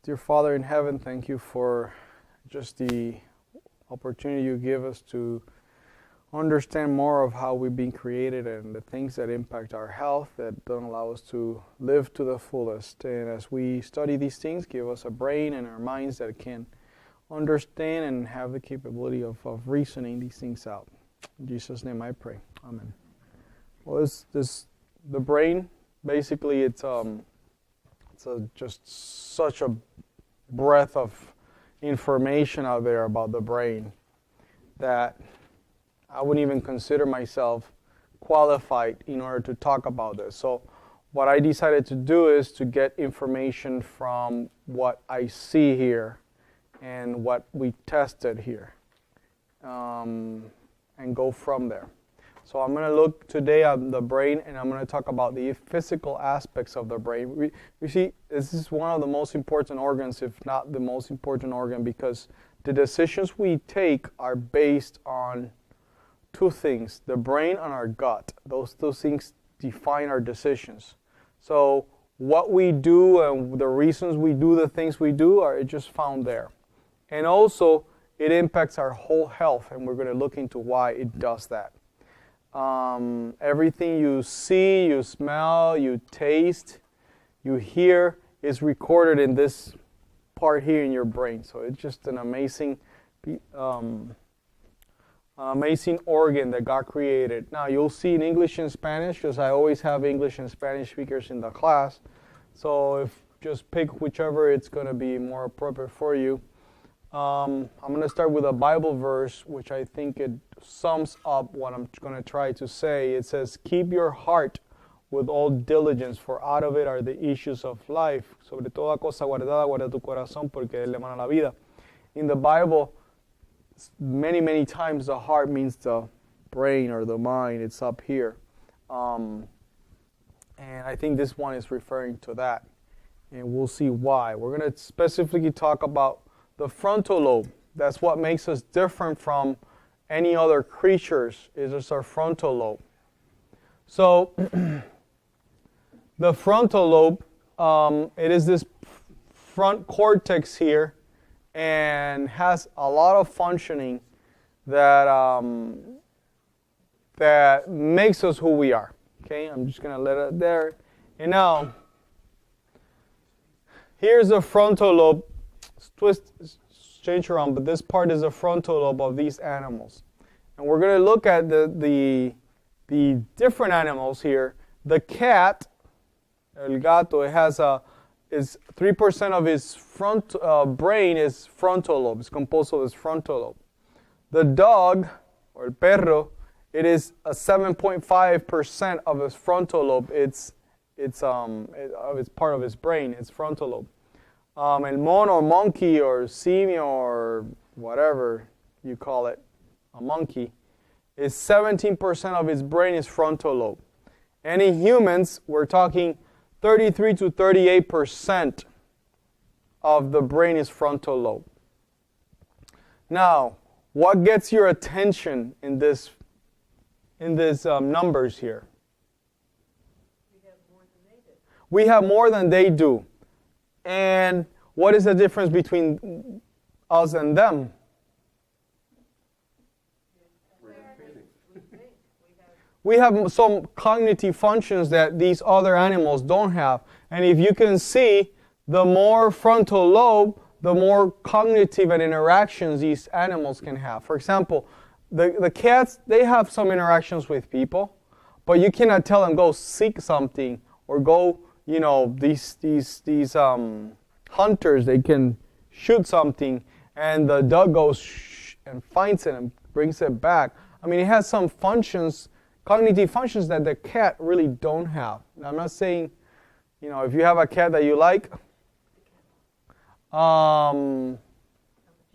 Dear Father in heaven, thank you for just the opportunity you give us to understand more of how we've been created and the things that impact our health that don't allow us to live to the fullest. And as we study these things, give us a brain and our minds that can understand and have the capability of reasoning these things out. In Jesus' name I pray. Amen. Well, the brain, basically it's just such a breadth of information out there about the brain that I wouldn't even consider myself qualified in order to talk about this. So what I decided to do is to get information from what I see here and what we tested here, and go from there. So I'm going to look today at the brain, and I'm going to talk about the physical aspects of the brain. We see this is one of the most important organs, if not the most important organ, because the decisions we take are based on two things, the brain and our gut. Those things define our decisions. So what we do and the reasons we do the things we do are just found there. And also, it impacts our whole health, and we're going to look into why it does that. Everything you see, you smell, you taste, you hear is recorded in this part here in your brain. So it's just an amazing organ that God created. Now you'll see in English and Spanish, because I always have English and Spanish speakers in the class. So if just pick whichever it's going to be more appropriate for you. I'm going to start with a Bible verse, which I think it sums up what I'm going to try to say. It says, "Keep your heart with all diligence, for out of it are the issues of life. Sobre toda cosa guardada, guarda tu corazón, porque de él emana la vida." In the Bible, many times the heart means the brain or the mind. It's up here. And I think this one is referring to that. And we'll see why. We're going to specifically talk about the frontal lobe. That's what makes us different from any other creatures, is just our frontal lobe. So the frontal lobe, it is this front cortex here, and has a lot of functioning that that makes us who we are. Okay, I'm just gonna let it there. And now, here's the frontal lobe. Change around, but this part is the frontal lobe of these animals. And we're going to look at the different animals here. The cat, el gato, it has is 3% of his front brain is frontal lobe. It's composed of his frontal lobe. The dog, or el perro, it is a 7.5% of his frontal lobe. It's part of his brain. It's frontal lobe. El mono or monkey or simio or whatever you call it, a monkey, is 17% of its brain is frontal lobe. And in humans, we're talking 33 to 38% of the brain is frontal lobe. Now, what gets your attention in this numbers here? We have more than they do. And what is the difference between us and them? We have some cognitive functions that these other animals don't have. And if you can see, the more frontal lobe, the more cognitive and interactions these animals can have. For example, the cats, they have some interactions with people, but you cannot tell them go seek something or go, these hunters, they can shoot something, and the dog goes and finds it and brings it back. I mean, it has some functions, cognitive functions that the cat really don't have. Now, I'm not saying, if you have a cat that you like,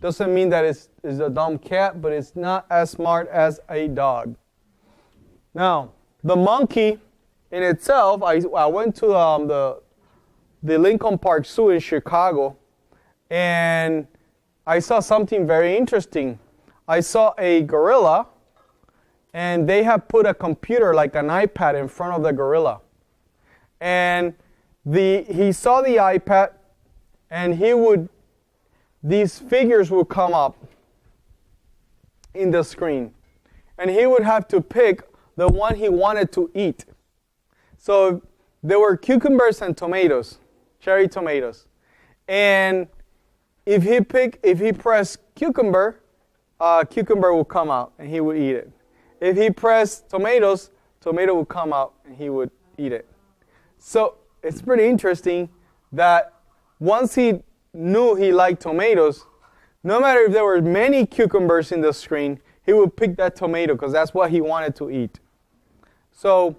doesn't mean that it's a dumb cat, but it's not as smart as a dog. Now, the monkey in itself, I went to the Lincoln Park Zoo in Chicago, and I saw something very interesting. I saw a gorilla, and they have put a computer, like an iPad, in front of the gorilla. And he saw the iPad, and these figures would come up in the screen. And he would have to pick the one he wanted to eat. So there were cucumbers and tomatoes, cherry tomatoes. And if he pressed cucumber, cucumber would come out and he would eat it. If he pressed tomatoes, tomato would come out and he would eat it. So it's pretty interesting that once he knew he liked tomatoes, no matter if there were many cucumbers in the screen, he would pick that tomato because that's what he wanted to eat. So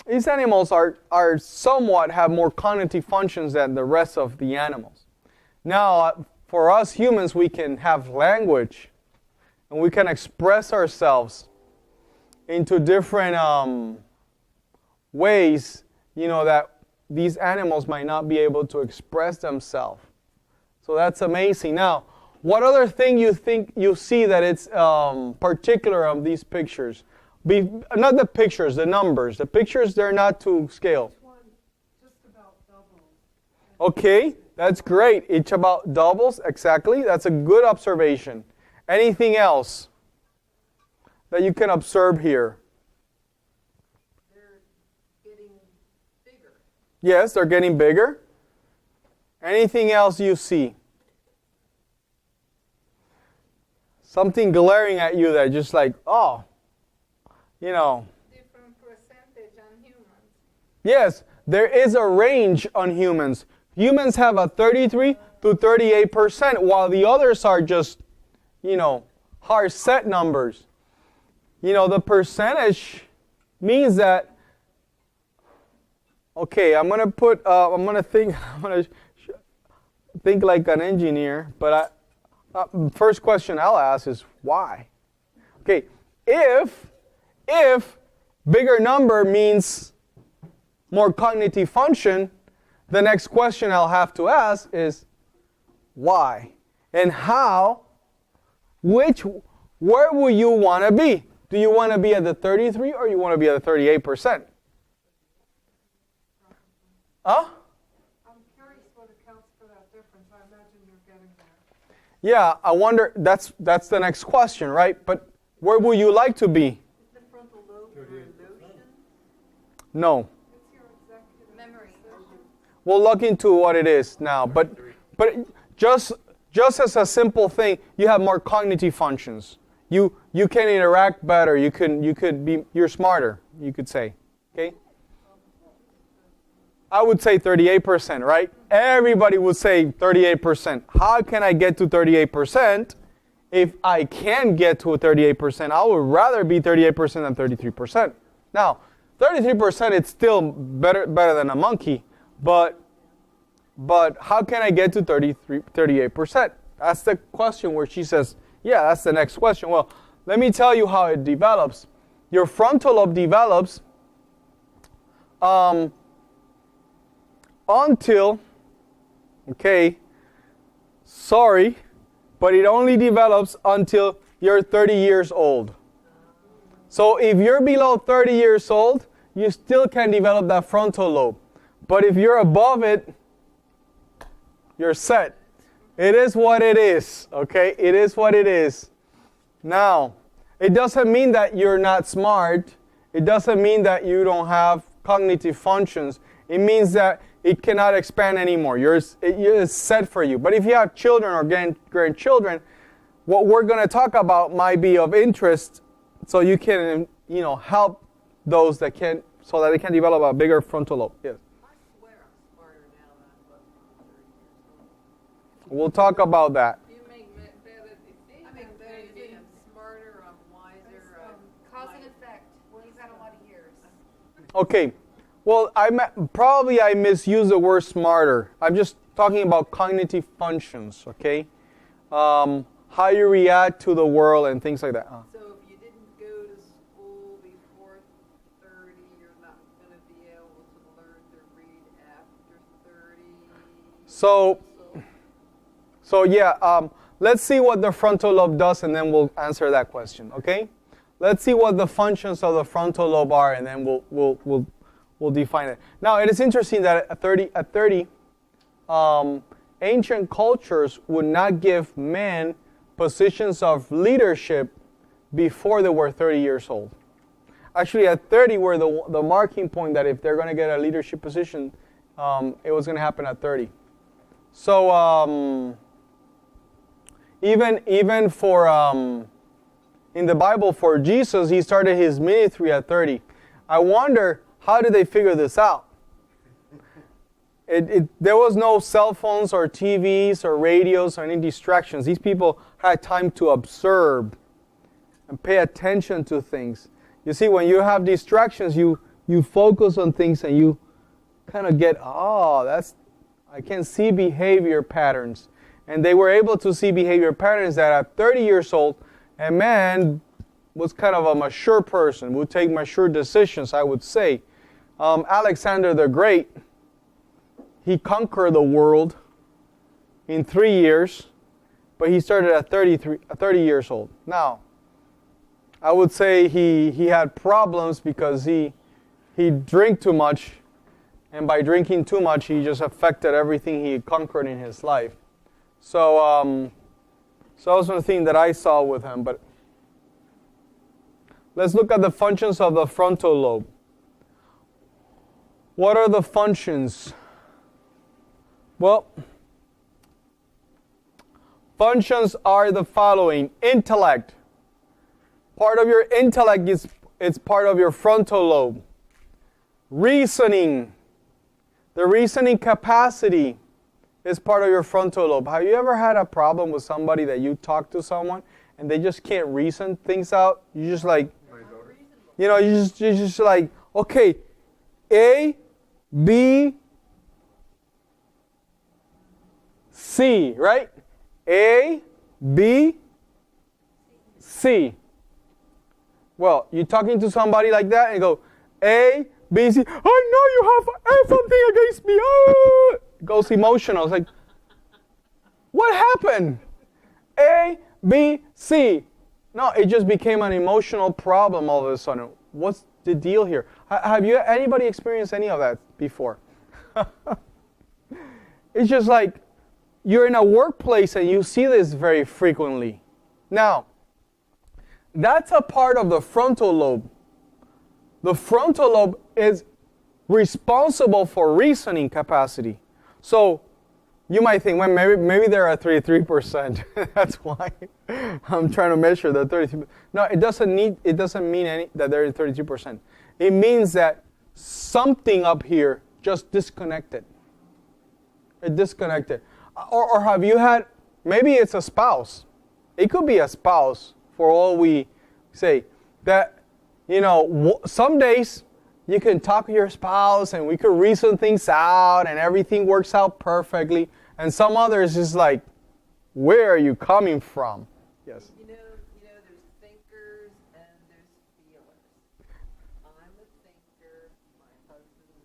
these animals are somewhat have more cognitive functions than the rest of the animals. Now, for us humans, we can have language and we can express ourselves into different ways, that these animals might not be able to express themselves. So that's amazing. Now, what other thing you think you see that it's particular of these pictures? Not the pictures, the numbers. The pictures, they're not to scale. Just about doubles. Okay, that's great. It's about doubles, exactly. That's a good observation. Anything else that you can observe here? They're getting bigger. Yes, they're getting bigger. Anything else you see? Something glaring at you that just like, Different percentage on humans. Yes, there is a range on humans. Humans have a 33 to 38%, while the others are just, hard set numbers. The percentage means that, okay, I'm going to think like an engineer, but first question I'll ask is why? Okay, if bigger number means more cognitive function, the next question I'll have to ask is why? And how, where will you want to be? Do you want to be at the 33 or you want to be at the 38%? Huh? I'm curious what accounts for that difference. I imagine you're getting there. Yeah, I wonder, that's the next question, right? But where would you like to be? Is the frontal lobe your illusion? No. It's your executive memory. We'll look into what it is now. But just as a simple thing, you have more cognitive functions. You can interact better. You're smarter, you could say. Okay? I would say 38%, right? Everybody would say 38%. How can I get to 38%? If I can get to a 38%, I would rather be 38% than 33%. Now, 33% it's still better than a monkey, but how can I get to 38%? That's the question where she says, yeah, that's the next question. Well, let me tell you how it develops. Your frontal lobe develops until, but it only develops until you're 30 years old. So if you're below 30 years old, you still can develop that frontal lobe. But if you're above it, you're set. It is what it is, okay? It is what it is. Now, it doesn't mean that you're not smart. It doesn't mean that you don't have cognitive functions. It means that it cannot expand anymore. It's set for you. But if you have children or grandchildren, what we're going to talk about might be of interest, so you can, help those that can, so that they can develop a bigger frontal lobe. Yes. I swear I'm smarter now than I was when I was 30 years old. We'll talk about that. You make better decisions. I make better decisions. I'm smarter, I'm wiser. Cause and effect. You've had a lot of years. Okay. Well, I misused the word smarter. I'm just talking about cognitive functions, okay? How you react to the world and things like that. So if you didn't go to school before 30, you're not going to be able to learn to read after 30. So yeah, let's see what the frontal lobe does and then we'll answer that question, okay? Let's see what the functions of the frontal lobe are and then we'll define it. Now, it is interesting that at 30, ancient cultures would not give men positions of leadership before they were 30 years old. Actually, at 30 were the marking point that if they're going to get a leadership position, it was going to happen at 30. So even for in the Bible for Jesus, he started his ministry at 30. I wonder, how did they figure this out? There was no cell phones or TVs or radios or any distractions. These people had time to observe and pay attention to things. You see, when you have distractions, you focus on things and you kind of get, I can see behavior patterns. And they were able to see behavior patterns that at 30 years old, a man was kind of a mature person, would take mature decisions, I would say. Alexander the Great, he conquered the world in 3 years, but he started at 30 years old. Now, I would say he had problems because he drank too much, and by drinking too much, he just affected everything he conquered in his life. So that was one thing that I saw with him. But let's look at the functions of the frontal lobe. What are the functions? Well, functions are the following. Intellect. Part of your intellect is part of your frontal lobe. Reasoning. The reasoning capacity is part of your frontal lobe. Have you ever had a problem with somebody that you talk to someone and they just can't reason things out? You just like, you just like, okay, A, B, C, right? A, B, C. Well, you're talking to somebody like that and you go, A, B, C. I know you have something against me. Oh! Goes emotional. It's like, what happened? A, B, C. No, it just became an emotional problem all of a sudden. What's the deal here? Have anybody experienced any of that before? It's just like you're in a workplace and you see this very frequently. Now, that's a part of the frontal lobe. The frontal lobe is responsible for reasoning capacity. So you might think, well, maybe they're at 33%. That's why I'm trying to measure the 33%. No, it doesn't mean that they're at 32%. It means that something up here just disconnected. It disconnected. Or have you had, maybe it's a spouse. It could be a spouse for all we say. That, some days you can talk to your spouse and we could reason things out and everything works out perfectly. And some others is like, where are you coming from? Yes. There's thinkers and there's feelers. I'm a thinker, my husband's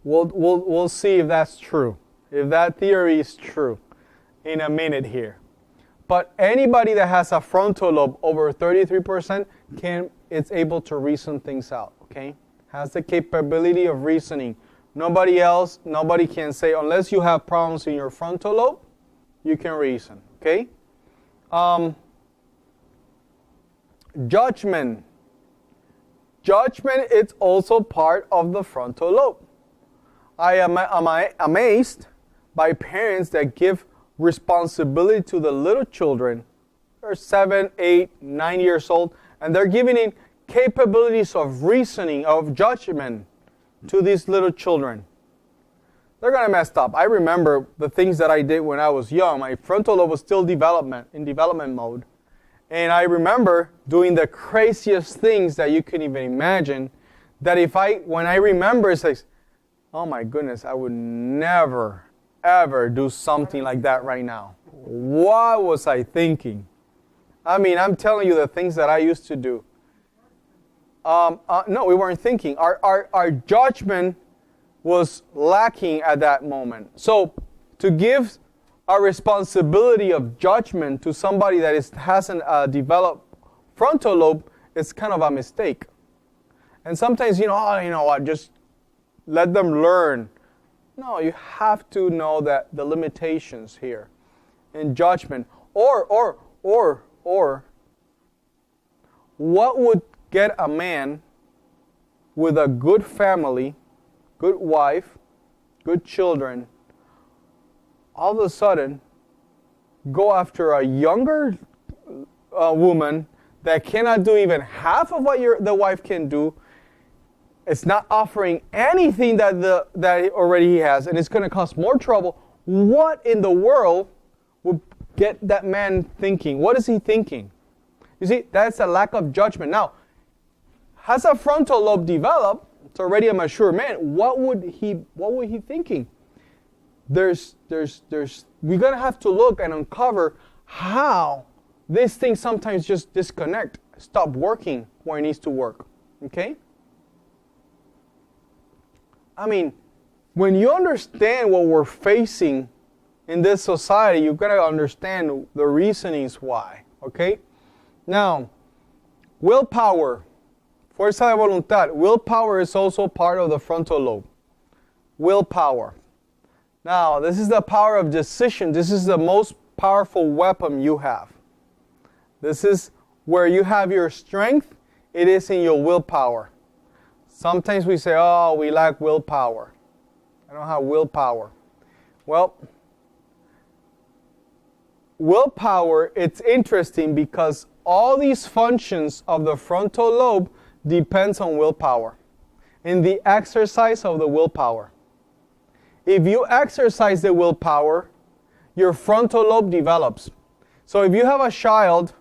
a feeler. We'll see if that's true. If that theory is true in a minute here. But anybody that has a frontal lobe over 33% it's able to reason things out, okay? Has the capability of reasoning. Nobody can say, unless you have problems in your frontal lobe, you can reason, okay? Judgment. Judgment is also part of the frontal lobe. I am amazed by parents that give responsibility to the little children. They're 7, 8, 9 years old, and they're giving in capabilities of reasoning, of judgment to these little children. They're going to mess up. I remember the things that I did when I was young. My frontal lobe was still in development mode. And I remember doing the craziest things that you can even imagine, that when I remember, it's like, oh my goodness, I would never, ever do something like that right now. What was I thinking? I mean, I'm telling you the things that I used to do. No, we weren't thinking. Our judgment was lacking at that moment. So to give a responsibility of judgment to somebody that hasn't developed frontal lobe is kind of a mistake. And sometimes, just let them learn. No, you have to know that the limitations here in judgment. Or, what would get a man with a good family, good wife, good children, all of a sudden go after a younger woman that cannot do even half of what the wife can do? It's not offering anything that already he has, and it's going to cause more trouble. What in the world would get that man thinking? What is he thinking? You see, that's a lack of judgment. Now, has a frontal lobe developed? It's already a mature man. What would he thinking? We're going to have to look and uncover how these things sometimes just disconnect, stop working where it needs to work. Okay? I mean, when you understand what we're facing in this society, you've got to understand the reasonings why. Okay? Now, willpower, fuerza de voluntad. Willpower is also part of the frontal lobe. Willpower. Now, this is the power of decision. This is the most powerful weapon you have. This is where you have your strength. It is in your willpower. Sometimes we say, oh, we lack willpower. I don't have willpower. Well, willpower, it's interesting because all these functions of the frontal lobe depends on willpower, in the exercise of the willpower. If you exercise the willpower, your frontal lobe develops. So if you have a child,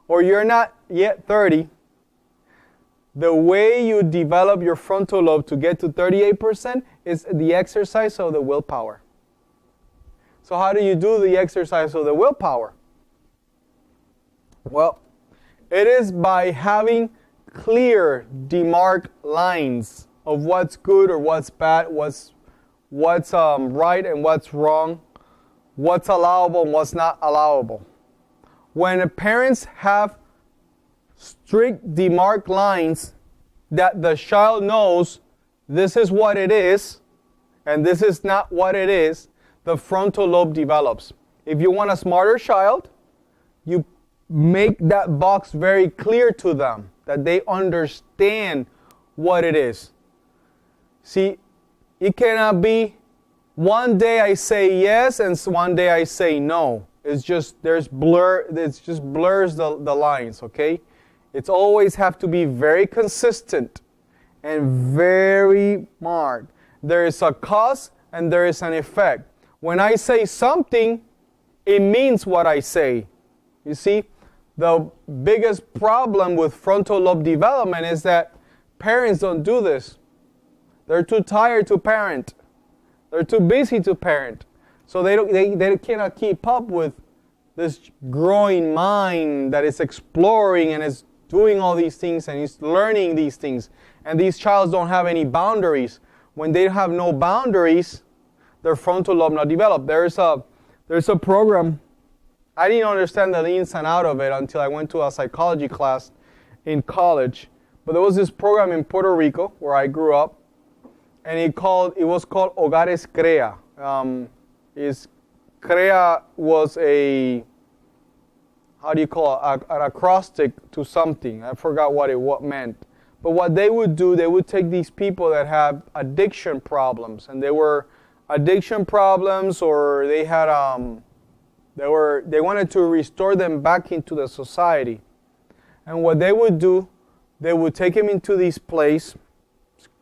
or you're not yet 30, the way you develop your frontal lobe to get to 38% is the exercise of the willpower. So how do you do the exercise of the willpower? Well, it is by having clear, demarked lines of what's good or what's bad, what's right and what's wrong, what's allowable and what's not allowable. When parents have strict demarked lines that the child knows this is what it is and this is not what it is, the frontal lobe develops. If you want a smarter child, you make that box very clear to them, that they understand what it is. See, it cannot be one day I say yes and one day I say no. It's just, it just blurs the lines, okay? It's always have to be very consistent and very marked. There is a cause and there is an effect. When I say something, it means what I say. You see, the biggest problem with frontal lobe development is that parents don't do this. They're too tired to parent. They're too busy to parent. So they cannot keep up with this growing mind that is exploring and is doing all these things and is learning these things. And these childs don't have any boundaries. When they have no boundaries, their frontal lobe not developed. There's a program. I didn't understand the ins and out of it until I went to a psychology class in college. But there was this program in Puerto Rico where I grew up, and it was called Hogares CREA. CREA was an acrostic to something. I forgot what it meant. But what they would do, they would take these people that have addiction problems, and they were addiction problems, or they had they wanted to restore them back into the society. And what they would do, they would take them into this place.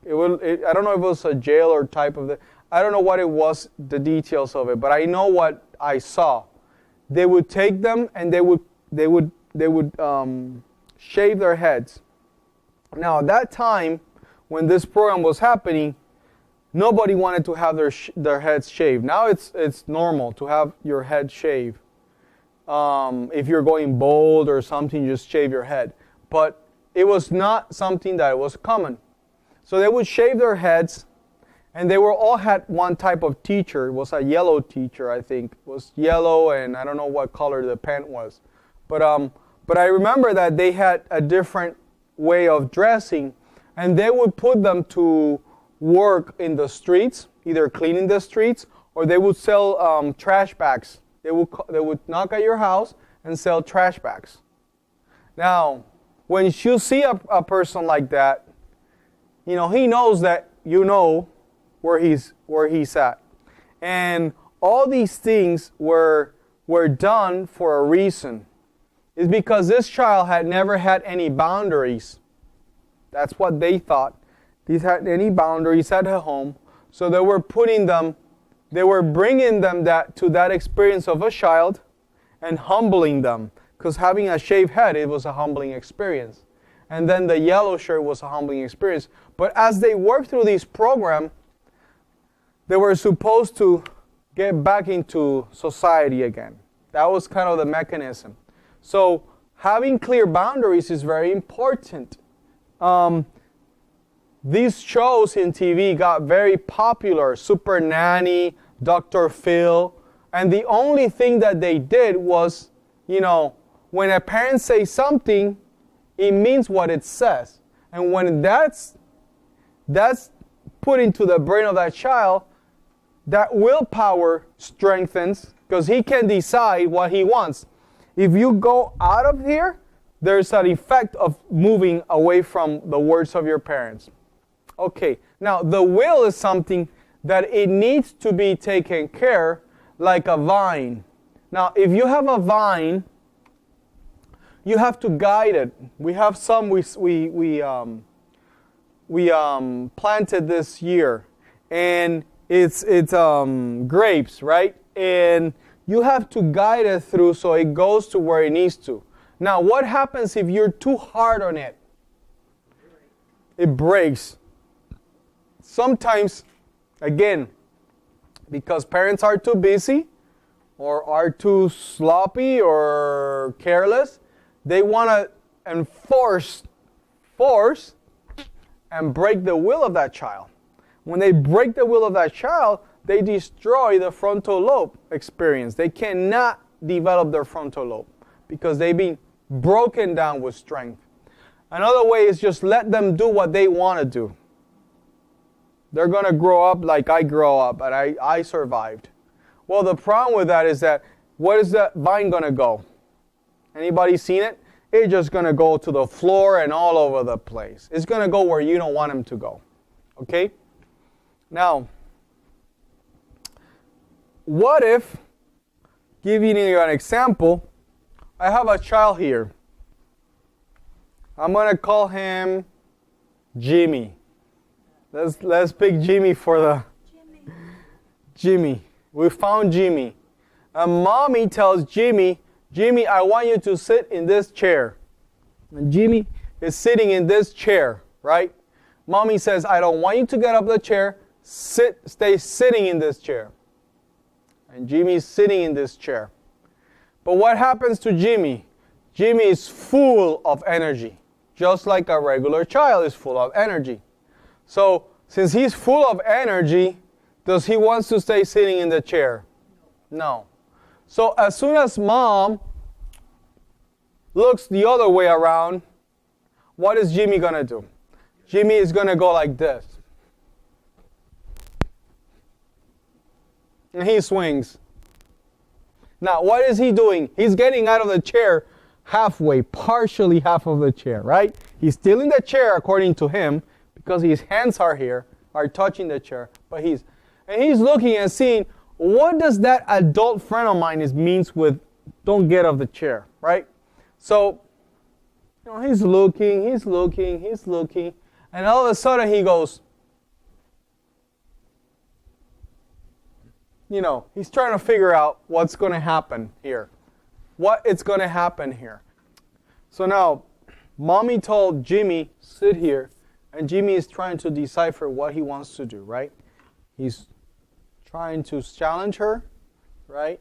I don't know if it was a jail or type of I don't know what it was, the details of it, but I know what I saw. They would take them and they would shave their heads. Now, at that time, when this program was happening, nobody wanted to have their heads shaved. Now it's normal to have your head shaved. If you're going bald or something, you just shave your head. But it was not something that was common. So they would shave their heads, and they all had one type of teacher. It was a yellow teacher, I think. It was yellow, and I don't know what color the pen was. But I remember that they had a different way of dressing, and they would put them to work in the streets, either cleaning the streets or they would sell trash bags. They would knock at your house and sell trash bags. Now, when you see a person like that, he knows that you know where he's at. And all these things were done for a reason. It's because this child had never had any boundaries. That's what they thought. These had any boundaries at home. So they were bringing them to that experience of a child and humbling them. Because having a shaved head, it was a humbling experience. And then the yellow shirt was a humbling experience. But as they worked through this program, they were supposed to get back into society again. That was kind of the mechanism. So having clear boundaries is very important. These shows in TV got very popular. Super Nanny, Dr. Phil. And the only thing that they did was, when a parent says something, it means what it says. And when that's put into the brain of that child, that willpower strengthens because he can decide what he wants. If you go out of here, there's an effect of moving away from the words of your parents. Okay, now the will is something that it needs to be taken care like a vine. Now, if you have a vine, you have to guide it. We have some we planted this year, and it's grapes, right? And you have to guide it through so it goes to where it needs to. Now, what happens if you're too hard on it? It breaks. Sometimes, again, because parents are too busy or are too sloppy or careless, they want to enforce, force, and break the will of that child. When they break the will of that child, they destroy the frontal lobe experience. They cannot develop their frontal lobe because they've been broken down with strength. Another way is just let them do what they want to do. They're going to grow up like I grew up, but I survived. Well, the problem with that is that where is that vine going to go? Anybody seen it? It's just going to go to the floor and all over the place. It's going to go where you don't want him to go. Okay? Now, what if, giving you an example, I have a child here. I'm going to call him Jimmy. Let's pick Jimmy for the... Jimmy. We found Jimmy. And mommy tells Jimmy, I want you to sit in this chair. And Jimmy is sitting in this chair, right? Mommy says, I don't want you to get up the chair. Stay sitting in this chair. And Jimmy is sitting in this chair. But what happens to Jimmy? Jimmy is full of energy, just like a regular child is full of energy. So, since he's full of energy, does he want to stay sitting in the chair? No. So, as soon as mom looks the other way around, what is Jimmy going to do? Jimmy is going to go like this. And he swings. Now, what is he doing? He's getting out of the chair halfway, partially half of the chair, right? He's still in the chair according to him because his hands are here, are touching the chair. But he's looking and seeing, what does that adult friend of mine means with don't get off the chair, right? So, he's looking, and all of a sudden he goes, he's trying to figure out what's going to happen here. What is going to happen here. So now, mommy told Jimmy, sit here, and Jimmy is trying to decipher what he wants to do, right? He's trying to challenge her, right?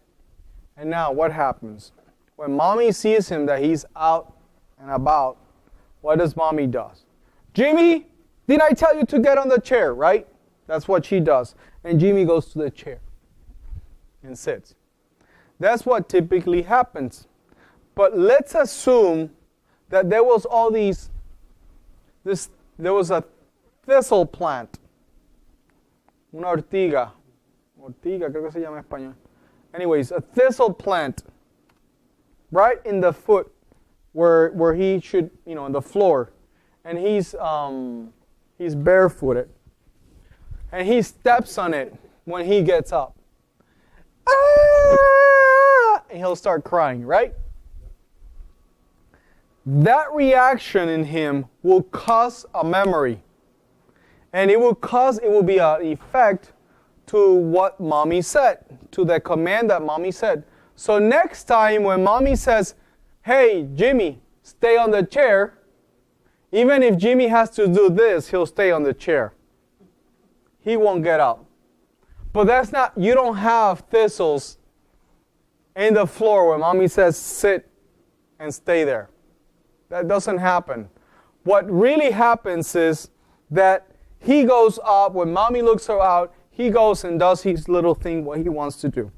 And now what happens? When mommy sees him that he's out and about, what does mommy do? Jimmy, did I tell you to get on the chair, right? That's what she does. And Jimmy goes to the chair and sits. That's what typically happens. But let's assume that there was there was a thistle plant. Una ortiga. Ortiga, creo que se llama en español. Anyways, a thistle plant. Right in the foot where he should, on the floor. And he's barefooted. And he steps on it when he gets up. Ah! And he'll start crying, right? That reaction in him will cause a memory. And it will be an effect to what mommy said, to the command that mommy said. So next time when mommy says, hey, Jimmy, stay on the chair, even if Jimmy has to do this, he'll stay on the chair. He won't get up. But you don't have thistles in the floor when mommy says sit and stay there. That doesn't happen. What really happens is that he goes up, when mommy looks her out, he goes and does his little thing, what he wants to do.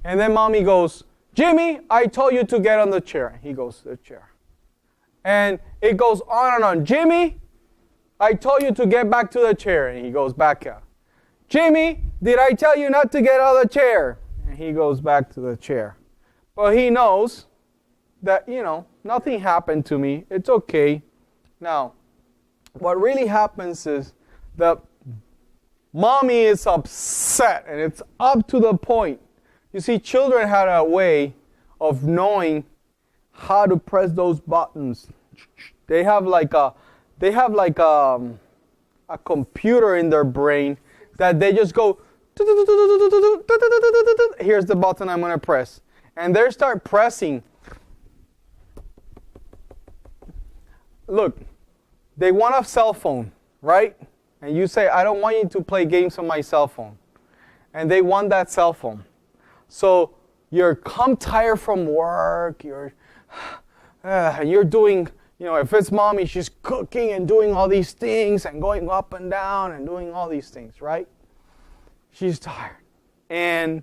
And then mommy goes, Jimmy, I told you to get on the chair. He goes to the chair. And it goes on and on. Jimmy, I told you to get back to the chair. And he goes back out. Jimmy, did I tell you not to get out of the chair? And he goes back to the chair. But he knows that, nothing happened to me. It's okay. Now, what really happens is that mommy is upset, and it's up to the point. You see, children had a way of knowing how to press those buttons. They have like a computer in their brain that they just go, here's the button I'm going to press. And they start pressing. Look, they want a cell phone, right? And you say, I don't want you to play games on my cell phone. And they want that cell phone. So you're come tired from work, you're doing, if it's mommy, she's cooking and doing all these things and going up and down and doing all these things, right? She's tired. And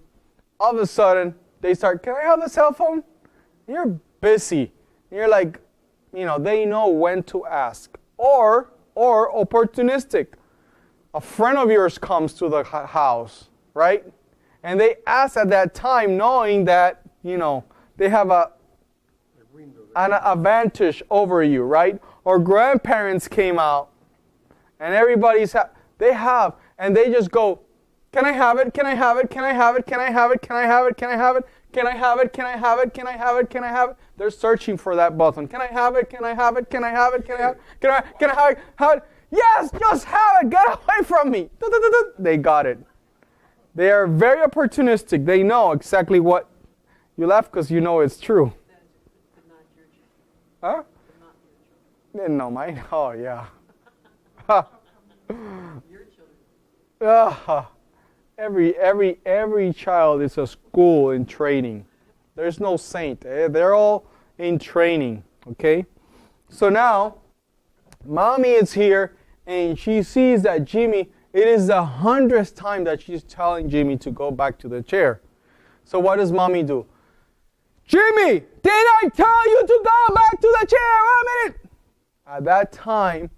all of a sudden, they start, can I have the cell phone? And you're busy. And you're like, they know when to ask. Or opportunistic. A friend of yours comes to the house, right? And they ask at that time knowing that, they have an advantage over you, right? Or grandparents came out and and they just go, can I have it? Can I have it? Can I have it? Can I have it? Can I have it? Can I have it? Can I have it? Can I have it? Can I have it? Can I have it? They're searching for that button. Can I have it? Can I have it? Can I have it? Can I have it? Can I have it? Have it? Yes, just have it. Get away from me. They got it. They are very opportunistic. They know exactly what you left because it's true. But not your children. Huh? But not your children. No, mine. Oh, yeah. Your children. Every child is a school in training. There's no saint. They're all in training. Okay? So now, mommy is here and she sees that Jimmy, it is the 100th time that she's telling Jimmy to go back to the chair. So what does mommy do? Jimmy, did I tell you to go back to the chair? 1 minute. At that time,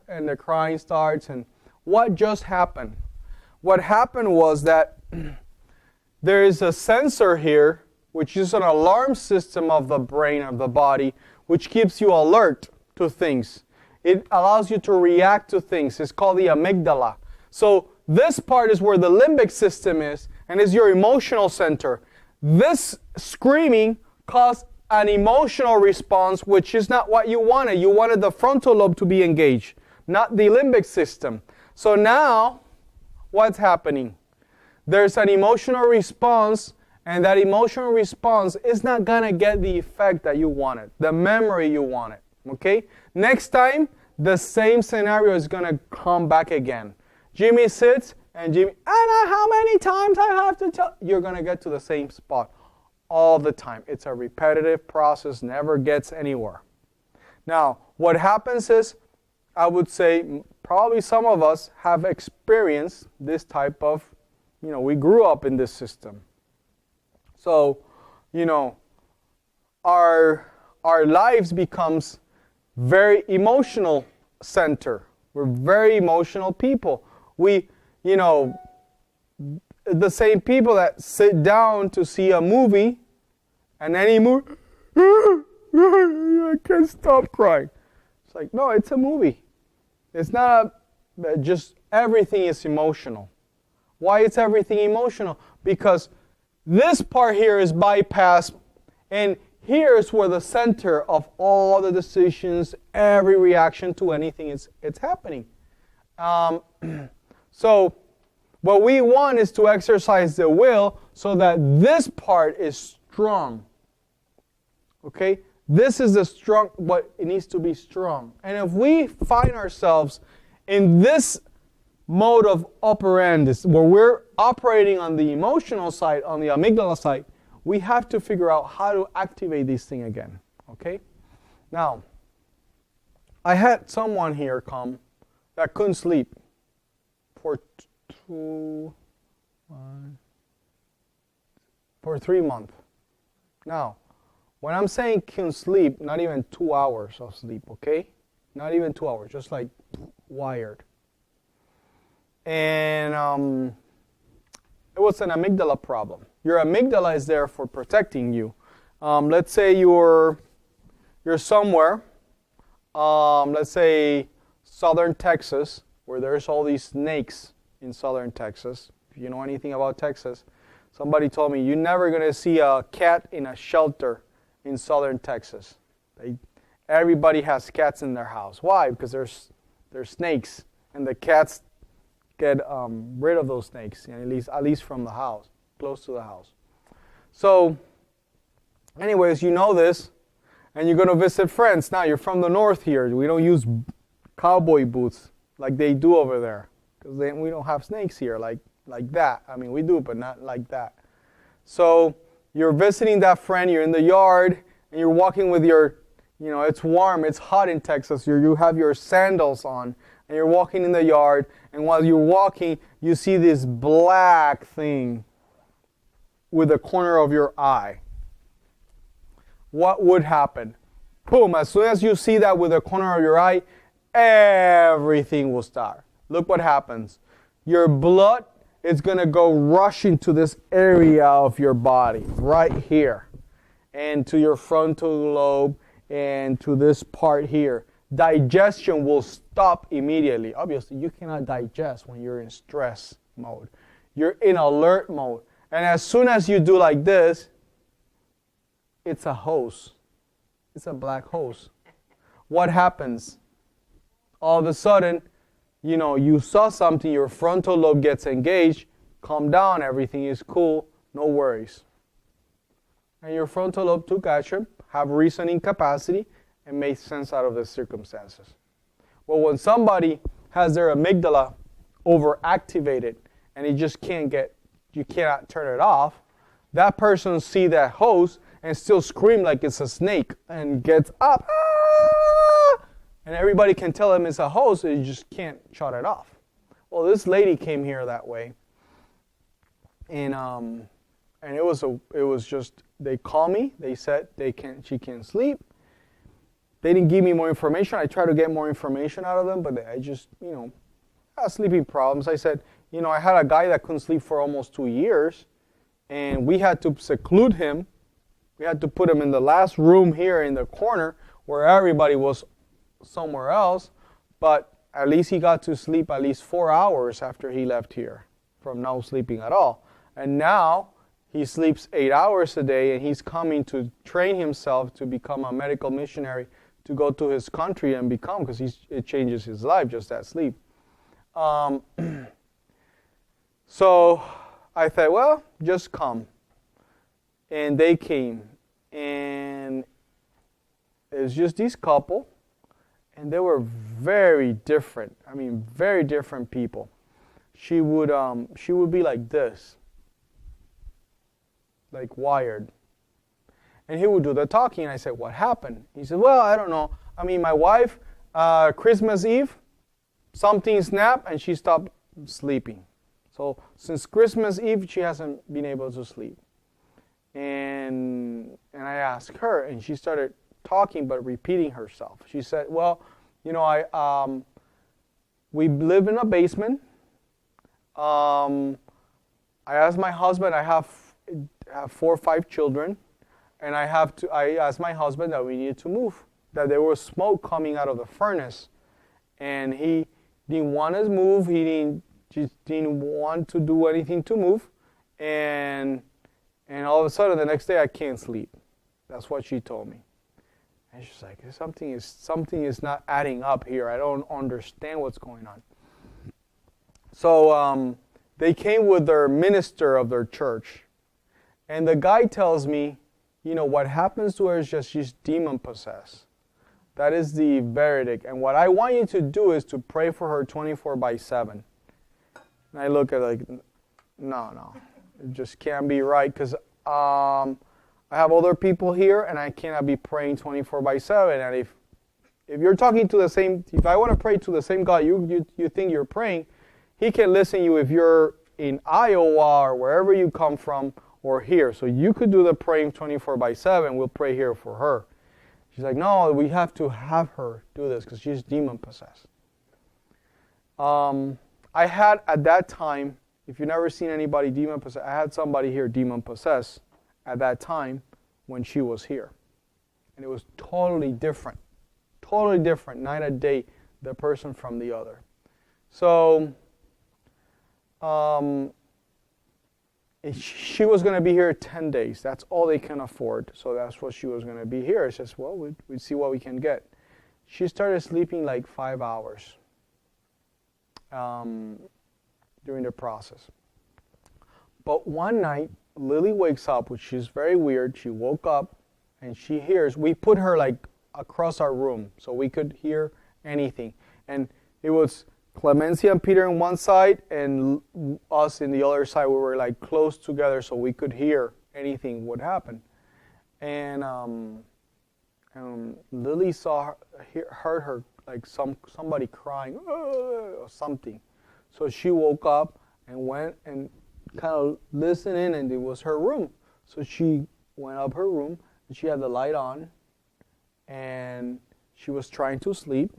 and the crying starts. And what just happened? What happened was that there is a sensor here, which is an alarm system of the brain, of the body, which keeps you alert to things. It allows you to react to things. It's called the amygdala. So this part is where the limbic system is, and is your emotional center. This screaming caused an emotional response, which is not what you wanted. You wanted the frontal lobe to be engaged, not the limbic system. So now, what's happening? There's an emotional response, and that emotional response is not going to get the effect that you wanted, the memory you wanted, okay? Next time, the same scenario is going to come back again. Jimmy sits, and Jimmy, Anna, how many times I have to tell? You're going to get to the same spot all the time. It's a repetitive process, never gets anywhere. Now, what happens is, I would say, probably some of us have experienced this type of, we grew up in this system. So, our lives becomes very emotional center. We're very emotional people. We, the same people that sit down to see a movie, and any movie, I can't stop crying. It's like, no, it's a movie. It's not just everything is emotional. Why is everything emotional? Because this part here is bypassed, and here's where the center of all the decisions, every reaction to anything it's happening. So what we want is to exercise the will so that this part is strong. Okay? This is the strong, what it needs to be strong. And if we find ourselves in this mode of operandus, where we're operating on the emotional side, on the amygdala side, we have to figure out how to activate this thing again. Okay? Now, I had someone here come that couldn't sleep for 3 months. Now, when I'm saying couldn't sleep, not even 2 hours of sleep, okay? Not even 2 hours, just like wired. And it was an amygdala problem. Your amygdala is there for protecting you. Let's say you're somewhere, let's say southern Texas, where there's all these snakes in southern Texas. If you know anything about Texas, somebody told me you're never going to see a cat in a shelter in southern Texas. Everybody has cats in their house. Why? Because there's snakes, and the cats get rid of those snakes, at least from the house, close to the house. So, anyways, you know this, and you're going to visit friends. Now, you're from the north here. We don't use cowboy boots like they do over there, because we don't have snakes here like that. I mean, we do, but not like that. So, you're visiting that friend, you're in the yard, and you're walking with your, it's warm, it's hot in Texas, you have your sandals on, and you're walking in the yard, and while you're walking, you see this black thing with the corner of your eye. What would happen? Boom, as soon as you see that with the corner of your eye, everything will start. Look what happens. Your blood is going to go rushing to this area of your body, right here, and to your frontal lobe, and to this part here. Digestion will stop immediately. Obviously, you cannot digest when you're in stress mode. You're in alert mode. And as soon as you do like this, it's a hose. It's a black hose. What happens? All of a sudden, you saw something, your frontal lobe gets engaged, calm down, everything is cool, no worries. And your frontal lobe took action, have reasoning capacity, and make sense out of the circumstances. Well, when somebody has their amygdala overactivated and you cannot turn it off, that person see that hose and still scream like it's a snake and gets up, and everybody can tell him it's a hose, and you just can't shut it off. Well, this lady came here that way, and it was just, they called me, they said she can't sleep. They didn't give me more information. I tried to get more information out of them, but I just, had sleeping problems. I said, I had a guy that couldn't sleep for almost 2 years, and we had to seclude him. We had to put him in the last room here in the corner where everybody was somewhere else, but at least he got to sleep at least 4 hours after he left here from no sleeping at all. And now he sleeps 8 hours a day, and he's coming to train himself to become a medical missionary, to go to his country and become, because it changes his life, just that sleep. So I thought, well, just come. And they came, and it was just this couple, and they were very different. I mean, very different people. She would be like this, like wired. And he would do the talking, and I said, what happened? He said, well, I don't know. I mean, my wife, Christmas Eve, something snapped, and she stopped sleeping. So since Christmas Eve, she hasn't been able to sleep. And I asked her, and she started talking but repeating herself. She said, well, we live in a basement. I asked my husband, I have 4 or 5 children, and I asked my husband that we needed to move, that there was smoke coming out of the furnace, and he didn't want us to move. He didn't want to do anything to move, and all of a sudden the next day I can't sleep. That's what she told me. And she's like, something is not adding up here. I don't understand what's going on. So they came with their minister of their church, and the guy tells me, what happens to her is just she's demon possessed. That is the verdict. And what I want you to do is to pray for her 24/7. And I look at it like, no, it just can't be right, because I have other people here, and I cannot be praying 24/7. And if you're talking to the same, if I want to pray to the same God you think you're praying, He can listen to you if you're in Iowa or wherever you come from, or here. So you could do the praying 24/7. We'll pray here for her. She's like, no, we have to have her do this because she's demon possessed. I had at that time, if you've never seen anybody demon possessed, I had somebody here demon possessed at that time when she was here. And it was totally different night and day, the person from the other. So she was going to be here 10 days. That's all they can afford. So that's what she was going to be here. It's just, well, we'd see what we can get. She started sleeping like 5 hours during the process. But one night, Lily wakes up, which is very weird. She woke up and she hears, we put her like across our room so we could hear anything. And it was Clemencia and Peter on one side and us in the other side. We were like close together so we could hear anything would happen. And Lily heard her like somebody crying or something. So she woke up and went and kind of listened in, and it was her room. So she went up her room and she had the light on, and she was trying to sleep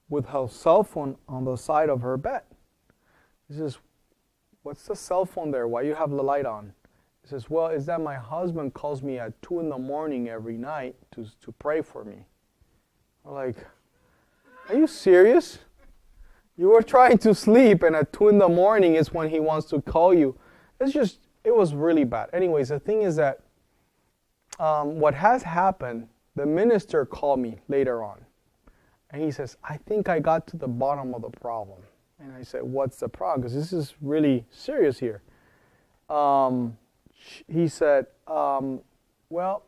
with her cell phone on the side of her bed. He says, what's the cell phone there? Why you have the light on? He says, well, it's that my husband calls me at 2 in the morning every night to pray for me. I'm like, are you serious? You were trying to sleep, and at 2 in the morning is when he wants to call you. It was really bad. Anyways, the thing is that what has happened, the minister called me later on. And he says, I think I got to the bottom of the problem. And I said, what's the problem? Because this is really serious here. He said, well,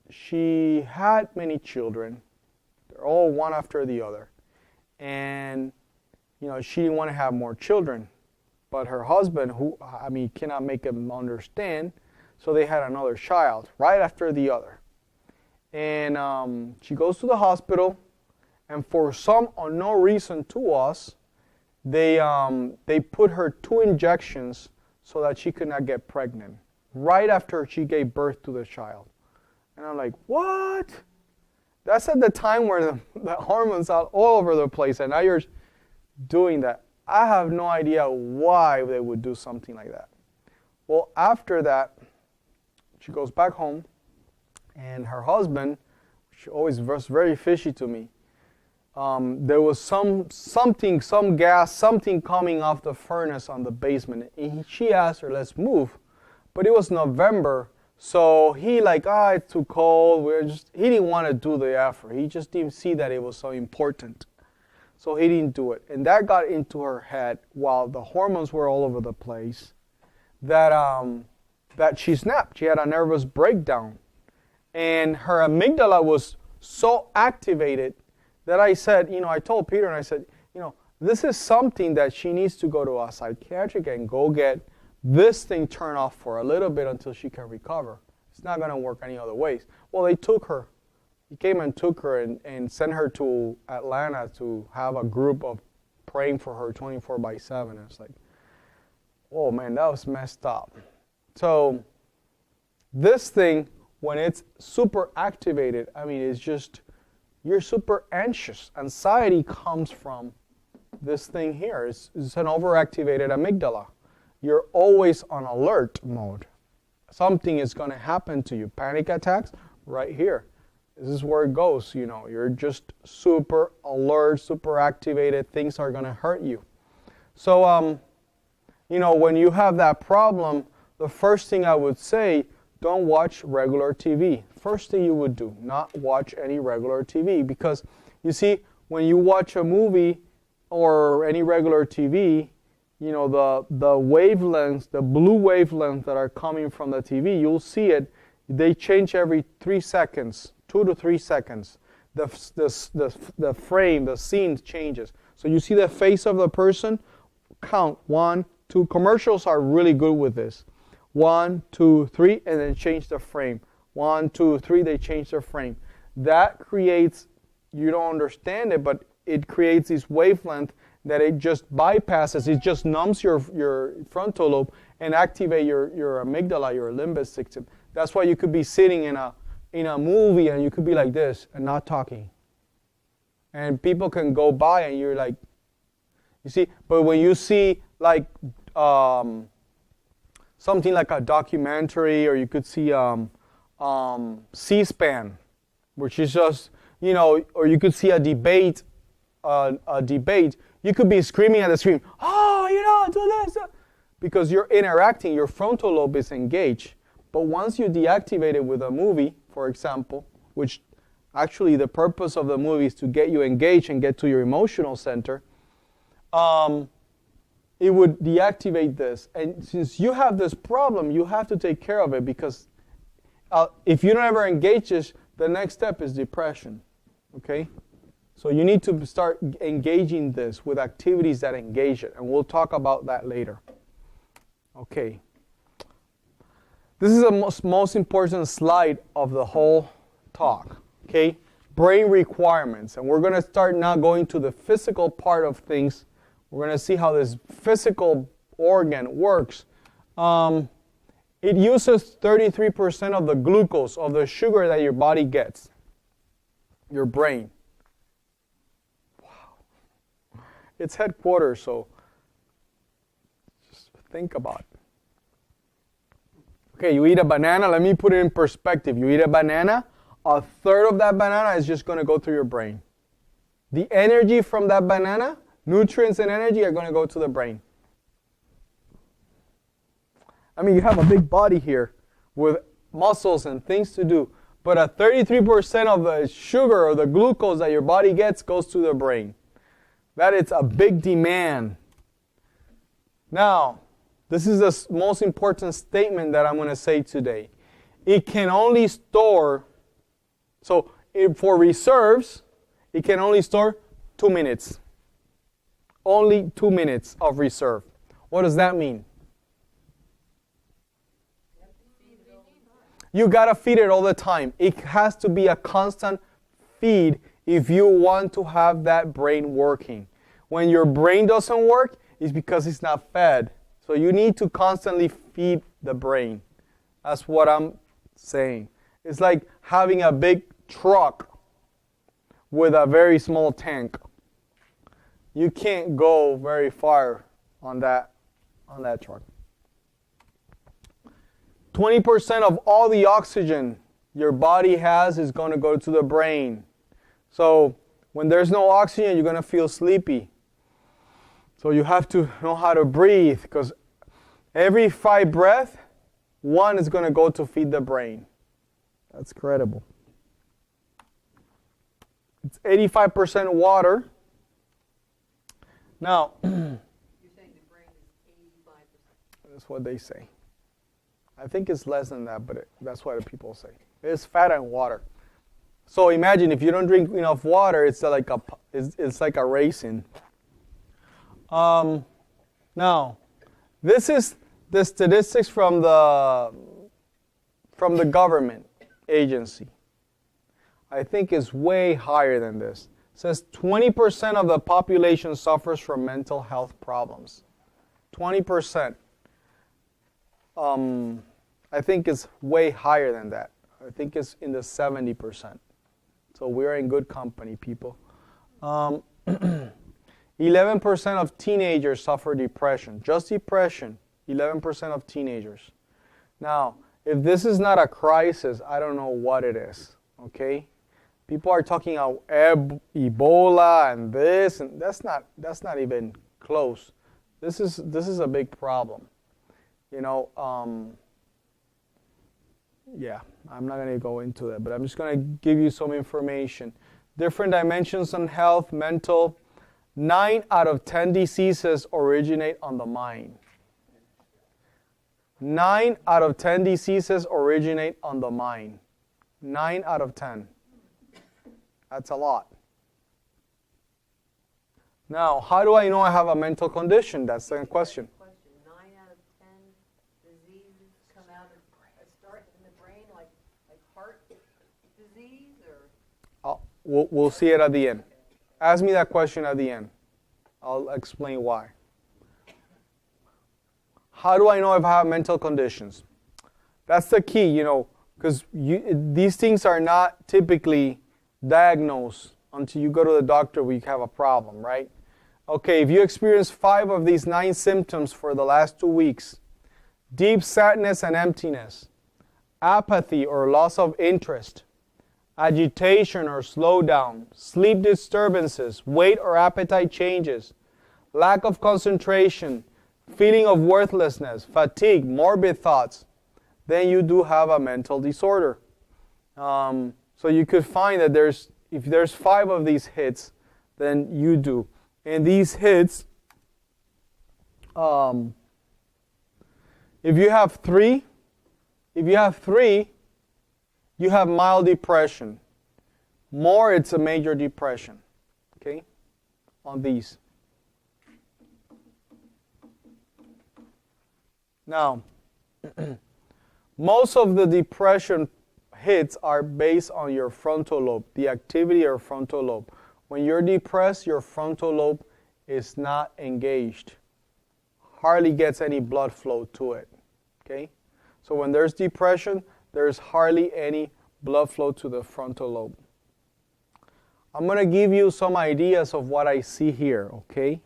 she had many children. They're all one after the other. And, she didn't want to have more children. But her husband, cannot make him understand. So they had another child right after the other. And she goes to the hospital. And for some unknown reason to us, they put her 2 injections so that she could not get pregnant right after she gave birth to the child. And I'm like, what? That's at the time where the hormones are all over the place, and now you're doing that. I have no idea why they would do something like that. Well, after that, she goes back home, and her husband, which always was very fishy to me, there was some gas, something coming off the furnace on the basement. And she asked her, let's move. But it was November, so he it's too cold. He didn't want to do the effort. He just didn't see that it was so important. So he didn't do it. And that got into her head while the hormones were all over the place, that she snapped. She had a nervous breakdown. And her amygdala was so activated that I said, I told Peter, and I said, this is something that she needs to go to a psychiatric and go get this thing turned off for a little bit until she can recover. It's not going to work any other ways. Well, they took her. He came and took her and sent her to Atlanta to have a group of praying for her 24/7. It's like, oh man, that was messed up. So this thing, when it's super activated, it's just, you're super anxious. Anxiety comes from this thing here. It's an overactivated amygdala. You're always on alert mode. Something is going to happen to you. Panic attacks, right here. This is where it goes, you know. You're just super alert, super activated. Things are going to hurt you. So, you know, when you have that problem, the first thing I would say, don't watch regular TV. First thing you would do, not watch any regular TV. Because, you see, when you watch a movie or any regular TV, you know, the wavelengths, the blue wavelengths that are coming from the TV, you'll see it. They change every 3 seconds, 2 to 3 seconds. The frame, the scene changes. So you see the face of the person, count 1, 2. Commercials are really good with this. 1, 2, 3, and then change the frame. 1, 2, 3, they change the frame. That creates, you don't understand it, but it creates this wavelength that it just bypasses, it just numbs your frontal lobe and activate your amygdala, your limbic system. That's why you could be sitting in a movie and you could be like this and not talking. And people can go by and you're like, you see, but when you see like something like a documentary, or you could see C-SPAN, which is just, you know, or you could see a debate, you could be screaming at the screen, oh, you know, do this. Because you're interacting, your frontal lobe is engaged. But once you deactivate it with a movie, for example, which actually the purpose of the movie is to get you engaged and get to your emotional center, it would deactivate this. And since you have this problem, you have to take care of it, because if you don't ever engage this, the next step is depression, okay? So you need to start engaging this with activities that engage it, and we'll talk about that later. Okay. This is the most important slide of the whole talk, okay? Brain requirements, and we're going to start now going to the physical part of things. We're going to see how this physical organ works. It uses 33% of the glucose, of the sugar that your body gets, your brain. It's headquarters, so just think about it. Okay, you eat a banana. Let me put it in perspective. You eat a banana, a third of that banana is just going to go through your brain. The energy from that banana, nutrients and energy, are going to go to the brain. I mean, you have a big body here with muscles and things to do, but 33% of the sugar or the glucose that your body gets goes to the brain. That is a big demand. Now, this is the most important statement that I'm going to say today. It can only store, so for reserves, it can only store 2 minutes. Only 2 minutes of reserve. What does that mean? You got to feed it all the time. It has to be a constant feed if you want to have that brain working. When your brain doesn't work, it's because it's not fed. So you need to constantly feed the brain. That's what I'm saying. It's like having a big truck with a very small tank. You can't go very far on that truck. 20% of all the oxygen your body has is going to go to the brain. So when there's no oxygen, you're going to feel sleepy. So you have to know how to breathe, because every 5 breaths, 1 is going to go to feed the brain. That's credible. It's 85% water. Now, You're saying the brain is 85%. That's what they say. I think it's less than that, but that's what the people say. It's fat and water. So imagine if you don't drink enough water, it's like a raisin. Now, this is the statistics from the government agency. I think it's way higher than this. It says 20% of the population suffers from mental health problems. 20%. I think it's way higher than that. I think it's in the 70%. So we're in good company, people. 11% of teenagers suffer depression. Just depression, 11% of teenagers. Now, if this is not a crisis, I don't know what it is, okay? People are talking about Ebola and this, and that's not even close. This is a big problem. You know, yeah, I'm not going to go into that, but I'm just going to give you some information. Different dimensions on health, mental. 9 out of 10 diseases originate on the mind. 9 out of 10 diseases originate on the mind. 9 out of 10. That's a lot. Now, how do I know I have a mental condition? That's the question. 9 out of 10 diseases come out of start in the brain, like heart disease, or? We'll see it at the end. Ask me that question at the end. I'll explain why. How do I know if I have mental conditions? That's the key, you know, because these things are not typically diagnosed until you go to the doctor when you have a problem, right? Okay, if you experience 5 of these 9 symptoms for the last 2 weeks, deep sadness and emptiness, apathy or loss of interest, agitation or slowdown, sleep disturbances, weight or appetite changes, lack of concentration, feeling of worthlessness, fatigue, morbid thoughts, then you do have a mental disorder. So you could find that if there's 5 of these hits, then you do. And these hits, if you have 3, you have mild depression. More, it's a major depression. Okay? On these. Now, most of the depression hits are based on your frontal lobe, the activity of your frontal lobe. When you're depressed, your frontal lobe is not engaged. Hardly gets any blood flow to it. Okay? So when there's depression, there's hardly any blood flow to the frontal lobe. I'm going to give you some ideas of what I see here, okay?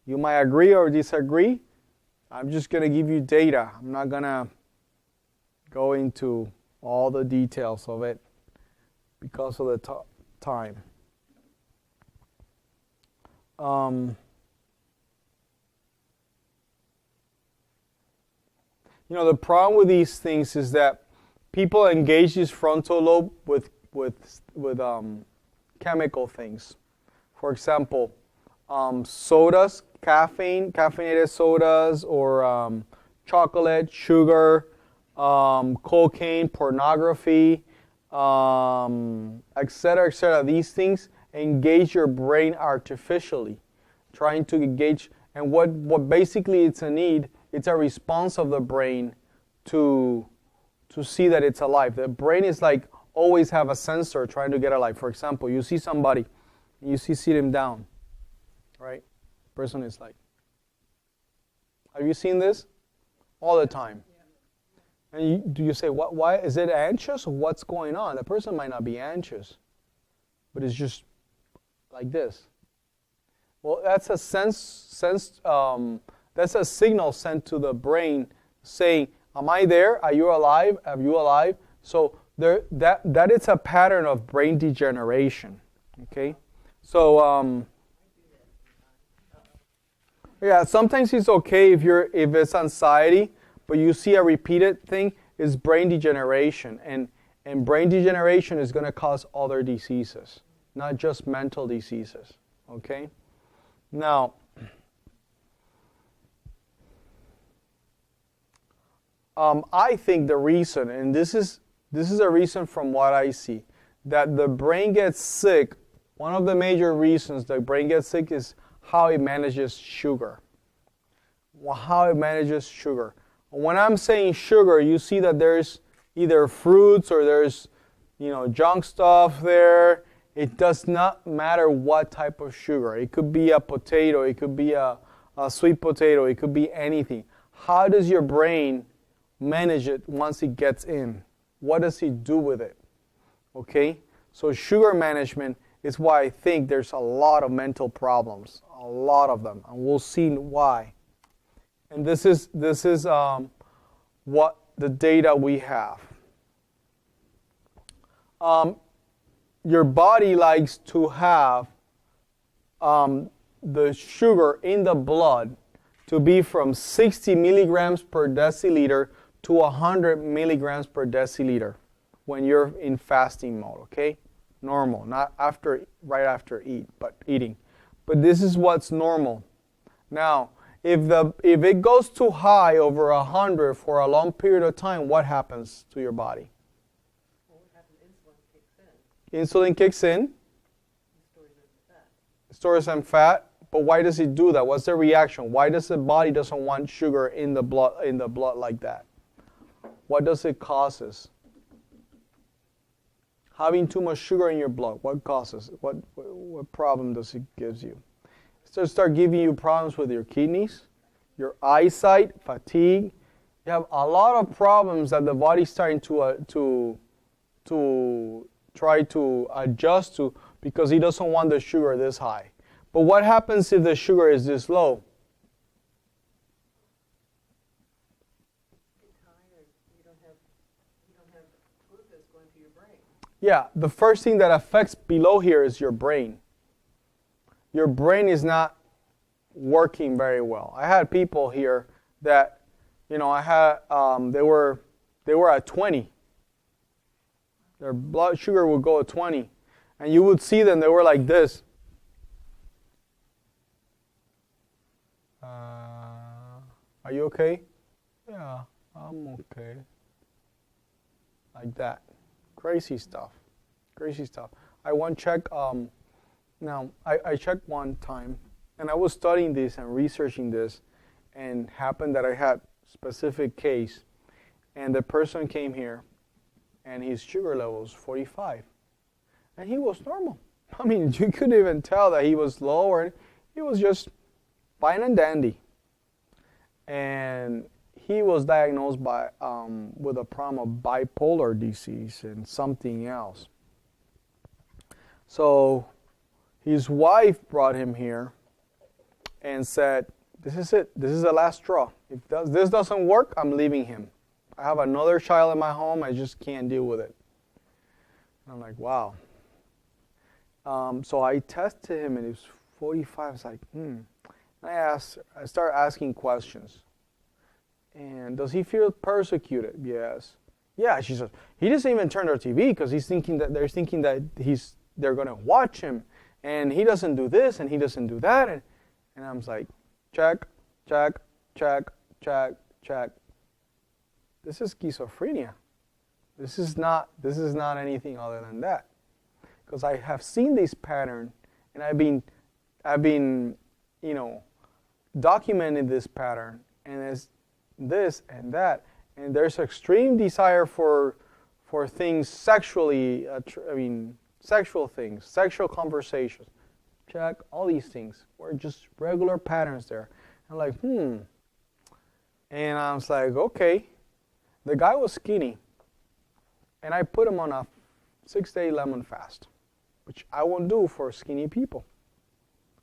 You might agree or disagree. I'm just going to give you data. I'm not going to go into all the details of it because of the time. You know, the problem with these things is that people engage this frontal lobe with chemical things. For example, sodas, caffeinated sodas, or chocolate, sugar, cocaine, pornography, etc., etc. These things engage your brain artificially, trying to engage. And what basically it's a need, it's a response of the brain to see that it's alive. The brain is like always have a sensor trying to get alive. For example, you see somebody, and you sit him down, right? The person is like, have you seen this? All the time. And do you say, why is it anxious or what's going on? The person might not be anxious, but it's just like this. Well, that's a that's a signal sent to the brain saying, am I there? Are you alive? Are you alive? So that is a pattern of brain degeneration. Okay? So yeah, sometimes it's okay if it's anxiety, but you see a repeated thing is brain degeneration, and brain degeneration is going to cause other diseases, not just mental diseases. Okay? Now, I think the reason, and this is a reason from what I see, that the brain gets sick. One of the major reasons the brain gets sick is how it manages sugar. How it manages sugar. When I'm saying sugar, you see that there's either fruits or there's, junk stuff there. It does not matter what type of sugar. It could be a potato. It could be a sweet potato. It could be anything. How does your brain manage it once it gets in? What does it do with it? Okay? So sugar management It's why I think there's a lot of mental problems, a lot of them, and we'll see why. And this is what the data we have. Your body likes to have the sugar in the blood to be from 60 milligrams per deciliter to 100 milligrams per deciliter when you're in fasting mode, okay? Normal, not right after eating. But this is what's normal. Now, if it goes too high over 100 for a long period of time, what happens to your body? Well, what happens? Insulin kicks in. Insulin kicks in. Stores some fat. But why does it do that? What's the reaction? Why does the body doesn't want sugar in the blood like that? What does it causes? Having too much sugar in your blood, what causes? What problem does it gives you? So start giving you problems with your kidneys, your eyesight, fatigue. You have a lot of problems that the body's starting to try to adjust to because he doesn't want the sugar this high. But what happens if the sugar is this low? You're tired. You don't have glucose going to your brain. Yeah, the first thing that affects below here is your brain. Your brain is not working very well. I had people here that, I had they were at 20. Their blood sugar would go at 20, and you would see them. They were like this. Are you okay? Yeah, I'm okay. Like that. Crazy stuff. Crazy stuff. I checked one time, and I was studying this and researching this, and happened that I had specific case, and the person came here, and his sugar level was 45, and he was normal. I mean, you couldn't even tell that he was low, or he was just fine and dandy. And he was diagnosed with a problem of bipolar disease and something else. So his wife brought him here and said, this is it. This is the last straw. If this doesn't work, I'm leaving him. I have another child in my home. I just can't deal with it. And I'm like, wow. So I tested him, and he was 45. I was like, I started asking questions. And does he feel persecuted? Yes. Yeah, she says, he doesn't even turn their TV because they're thinking that they're going to watch him. And he doesn't do this and he doesn't do that. And I'm like, check, check, check, check, check. This is schizophrenia. This is not anything other than that. Because I have seen this pattern, and I've been documenting this pattern, and it's this and that, and there's extreme desire for things sexually. Sexual things, sexual conversations. Check all these things. Were just regular patterns there. I'm like, And I was like, okay. The guy was skinny, and I put him on a 6-day lemon fast, which I won't do for skinny people.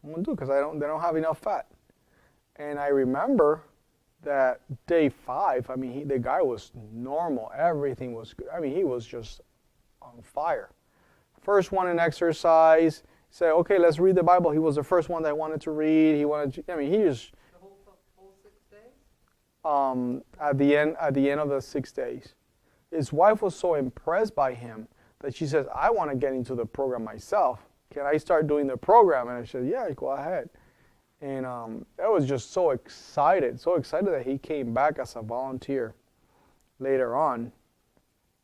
I won't do because they don't have enough fat. And I remember that day 5, the guy was normal. Everything was good. he was just on fire. First one in exercise. Said, okay, let's read the Bible. He was the first one that wanted to read. He just the whole 6 days. At the end of the 6 days, his wife was so impressed by him that she says, I want to get into the program myself. Can I start doing the program? And I said, yeah, go ahead. And I was just so excited that he came back as a volunteer later on.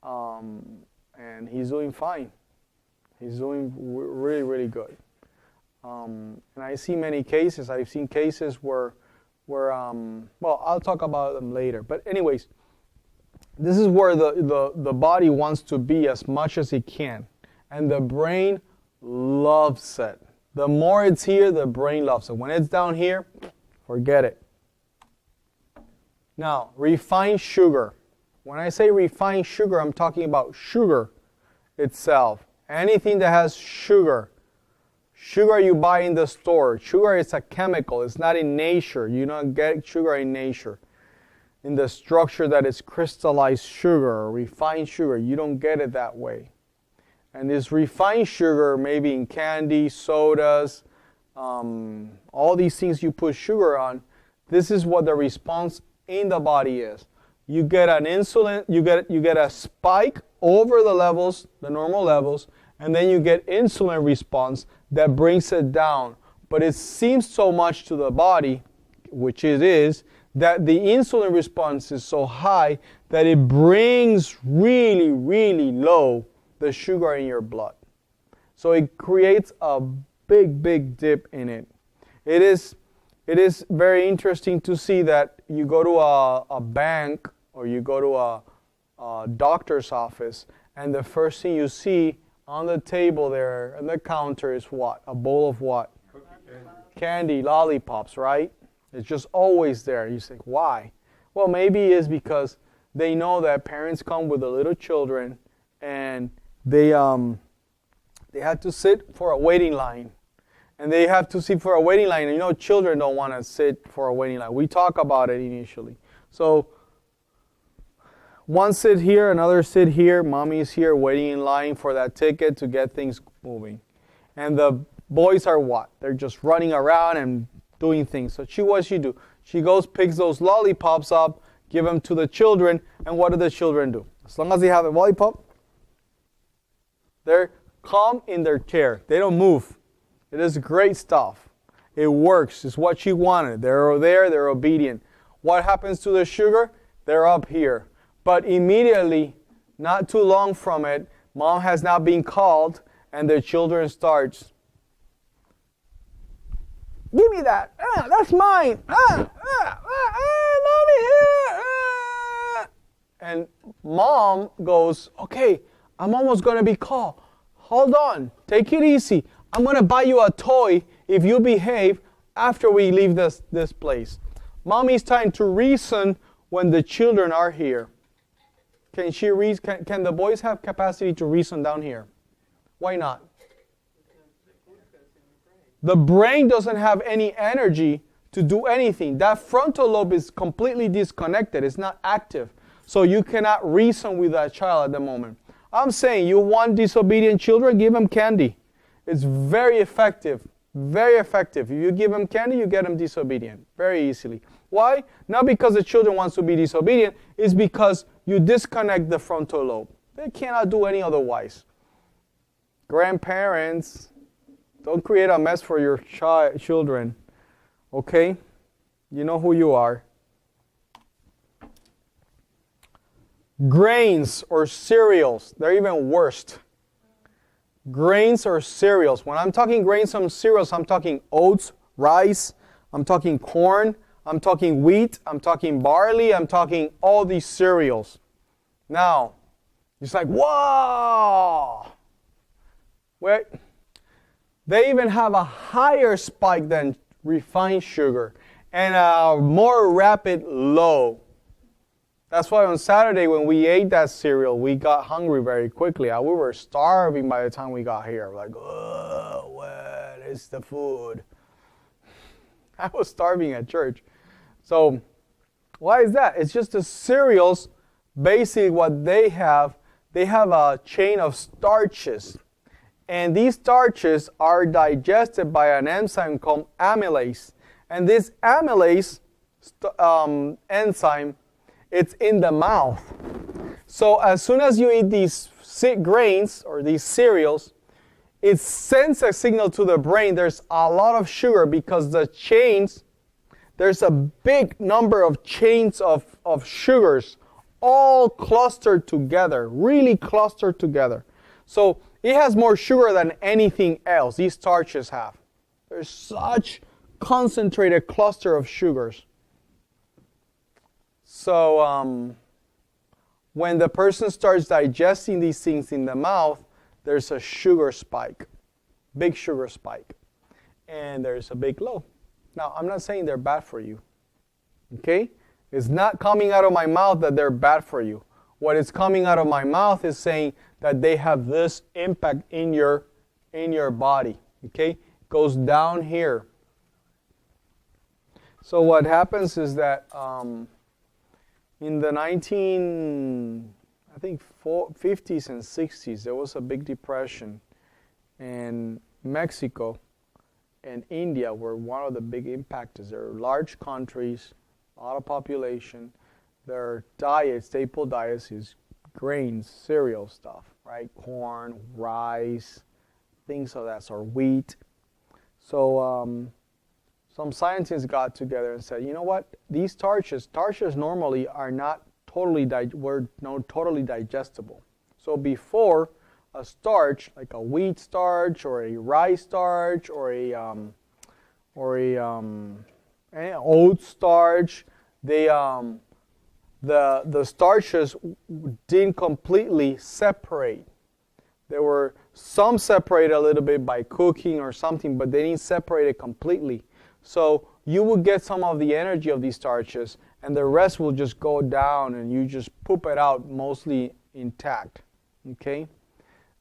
And he's doing fine. He's doing really, really good. And I see many cases. I've seen cases where I'll talk about them later. But anyways, this is where the body wants to be as much as it can. And the brain loves it. The more it's here, the brain loves it. When it's down here, forget it. Now, refined sugar. When I say refined sugar, I'm talking about sugar itself. Anything that has sugar. Sugar you buy in the store. Sugar is a chemical. It's not in nature. You don't get sugar in nature. In the structure that is crystallized sugar or refined sugar, you don't get it that way. And this refined sugar, maybe in candy, sodas, all these things you put sugar on, this is what the response in the body is. You get an insulin, you get a spike over the levels, the normal levels, and then you get insulin response that brings it down. But it seems so much to the body, which it is, that the insulin response is so high that it brings really, really low the sugar in your blood. So it creates a big, big dip in it. It is very interesting to see that you go to a bank or you go to a doctor's office, and the first thing you see on the table there, on the counter, is what? A bowl of what? Candy, lollipops, right? It's just always there. You think, why? Well, maybe it's because they know that parents come with the little children, and they have to sit for a waiting line. And they have to sit for a waiting line. And you know, children don't want to sit for a waiting line. We talk about it initially. So one sit here, another sit here. Mommy's here waiting in line for that ticket to get things moving. And the boys are what? They're just running around and doing things. So what does she do? She goes, picks those lollipops up, give them to the children, and what do the children do? As long as they have a lollipop, they're calm in their chair. They don't move. It is great stuff. It works. It's what she wanted. They're there. They're obedient. What happens to the sugar? They're up here. But immediately, not too long from it, mom has now been called, and the children starts, give me that. That's mine. Mommy here. And mom goes, okay, I'm almost going to be called. Hold on. Take it easy. I'm going to buy you a toy if you behave after we leave this place. Mommy's trying to reason when the children are here. Can the boys have capacity to reason down here? Why not? The brain doesn't have any energy to do anything. That frontal lobe is completely disconnected. It's not active. So you cannot reason with that child at the moment. I'm saying you want disobedient children, give them candy. It's very effective. Very effective. If you give them candy, you get them disobedient very easily. Why? Not because the children wants to be disobedient. It's because you disconnect the frontal lobe. They cannot do any otherwise. Grandparents, don't create a mess for your children. Okay? You know who you are. Grains or cereals, they're even worse. Grains or cereals. When I'm talking grains and cereals, I'm talking oats, rice, I'm talking corn, I'm talking wheat, I'm talking barley, I'm talking all these cereals. Now, it's like, whoa! Wait. They even have a higher spike than refined sugar and a more rapid low. That's why on Saturday when we ate that cereal, we got hungry very quickly. We were starving by the time we got here. Like, oh, what is the food? I was starving at church. So why is that? It's just the cereals, basically what they have a chain of starches. And these starches are digested by an enzyme called amylase. And this amylase enzyme, it's in the mouth. So as soon as you eat these grains or these cereals, it sends a signal to the brain there's a lot of sugar because the chains, there's a big number of chains of sugars all clustered together, really clustered together. So it has more sugar than anything else these starches have. There's such concentrated cluster of sugars. So when the person starts digesting these things in the mouth, there's a sugar spike, big sugar spike, and there's a big low. Now, I'm not saying they're bad for you, okay? It's not coming out of my mouth that they're bad for you. What is coming out of my mouth is saying that they have this impact in your body, okay? goes down here. So what happens is that in the 50s and 60s, there was a big depression, and Mexico and India were one of the big impactors. They're large countries, a lot of population. Their diet, staple diets, is grains, cereal stuff, right? Corn, rice, things of that sort, wheat. So some scientists got together and said, you know what? These starches normally are not totally digestible. So before, a starch like a wheat starch or a rice starch or a oat starch, the starches didn't completely separate. There were some separated a little bit by cooking or something, but they didn't separate it completely. So you will get some of the energy of these starches, and the rest will just go down, and you just poop it out mostly intact. Okay?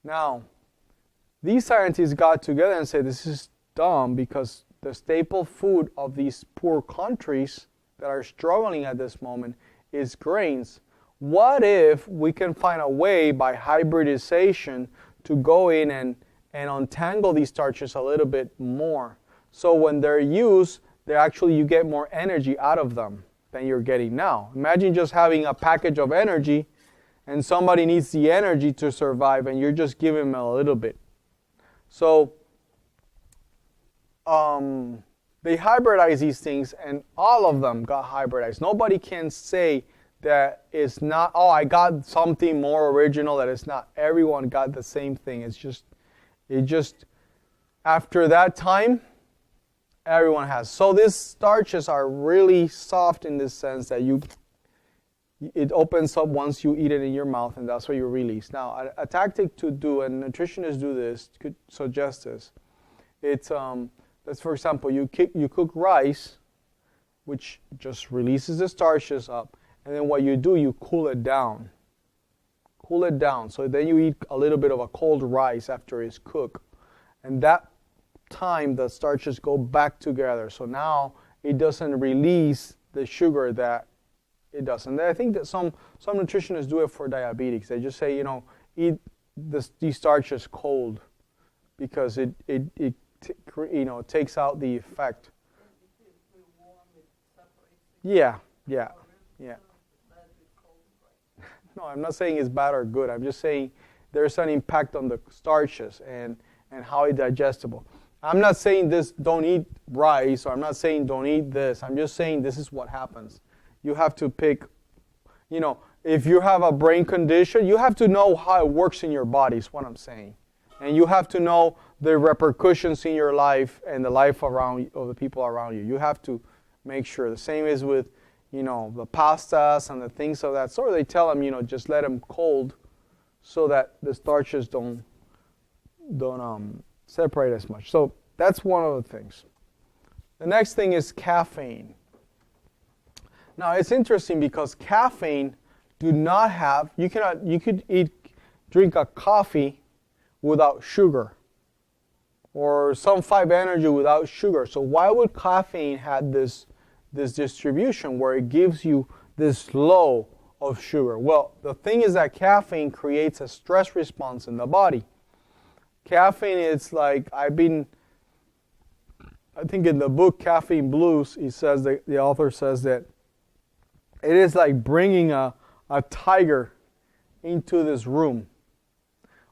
Now, these scientists got together and said, this is dumb because the staple food of these poor countries that are struggling at this moment is grains. What if we can find a way by hybridization to go in and untangle these starches a little bit more? So when they're used, you get more energy out of them than you're getting now. Imagine just having a package of energy and somebody needs the energy to survive and you're just giving them a little bit. So they hybridize these things, and all of them got hybridized. Nobody can say that it's not, oh, I got something more original, that it's not. Everyone got the same thing. It just, after that time, everyone has. So these starches are really soft in this sense that it opens up once you eat it in your mouth, and that's what you release. Now, a tactic to do, and nutritionists do this, could suggest this. It's, let's, for example, you cook rice, which just releases the starches up, and then what you do, you cool it down. Cool it down. So then you eat a little bit of a cold rice after it's cooked. And that time, the starches go back together. So now it doesn't release the sugar that it does. And I think that some nutritionists do it for diabetics. They just say, eat these starches cold because it takes out the effect. Yeah. No, I'm not saying it's bad or good. I'm just saying there's an impact on the starches and how it's digestible. I'm not saying don't eat rice, or I'm not saying don't eat this. I'm just saying this is what happens. You have to pick, if you have a brain condition, you have to know how it works in your body, is what I'm saying. And you have to know the repercussions in your life and the life of the people around you. You have to make sure. The same is with, the pastas and the things of that sort. They tell them, just let them cold so that the starches don't separate as much. So that's one of the things. The next thing is caffeine. Now it's interesting because caffeine do not have, you could drink a coffee without sugar, or some 5 Energy without sugar. So why would caffeine have this distribution where it gives you this low of sugar? Well, the thing is that caffeine creates a stress response in the body. Caffeine is like, I think in the book Caffeine Blues, the author says that it is like bringing a tiger into this room.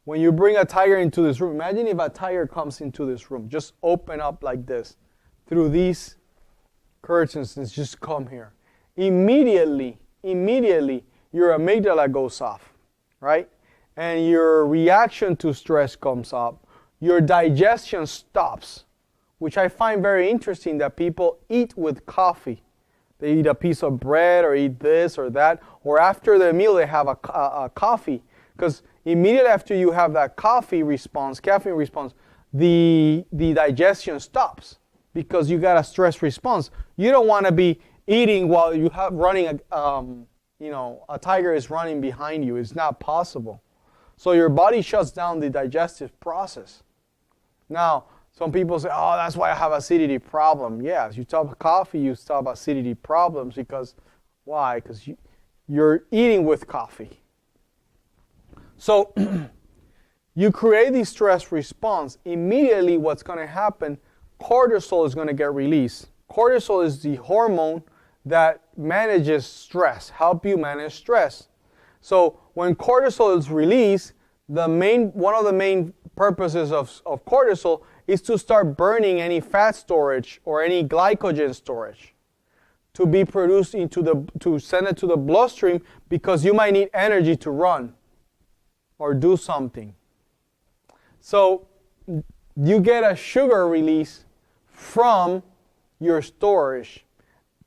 When you bring a tiger into this room, imagine if a tiger comes into this room, just open up like this, through these curtains, and just come here. Immediately, your amygdala goes off, right? And your reaction to stress comes up. Your digestion stops, which I find very interesting that people eat with coffee. They eat a piece of bread or eat this or that, or after the meal they have a coffee. Because immediately after you have that caffeine response, the digestion stops because you got a stress response. You don't want to be eating while you have running a tiger is running behind you. It's not possible. So your body shuts down the digestive process. Now, Some people say, oh, that's why I have acidity problem. Yes, you talk about coffee, you talk about acidity problems because, why? Because you're eating with coffee. So you create the stress response. Immediately what's going to happen, cortisol is going to get released. Cortisol is the hormone that manages stress, help you manage stress. So when cortisol is released, one of the main purposes of cortisol is to start burning any fat storage or any glycogen storage to be produced to send it to the bloodstream because you might need energy to run or do something. So you get a sugar release from your storage.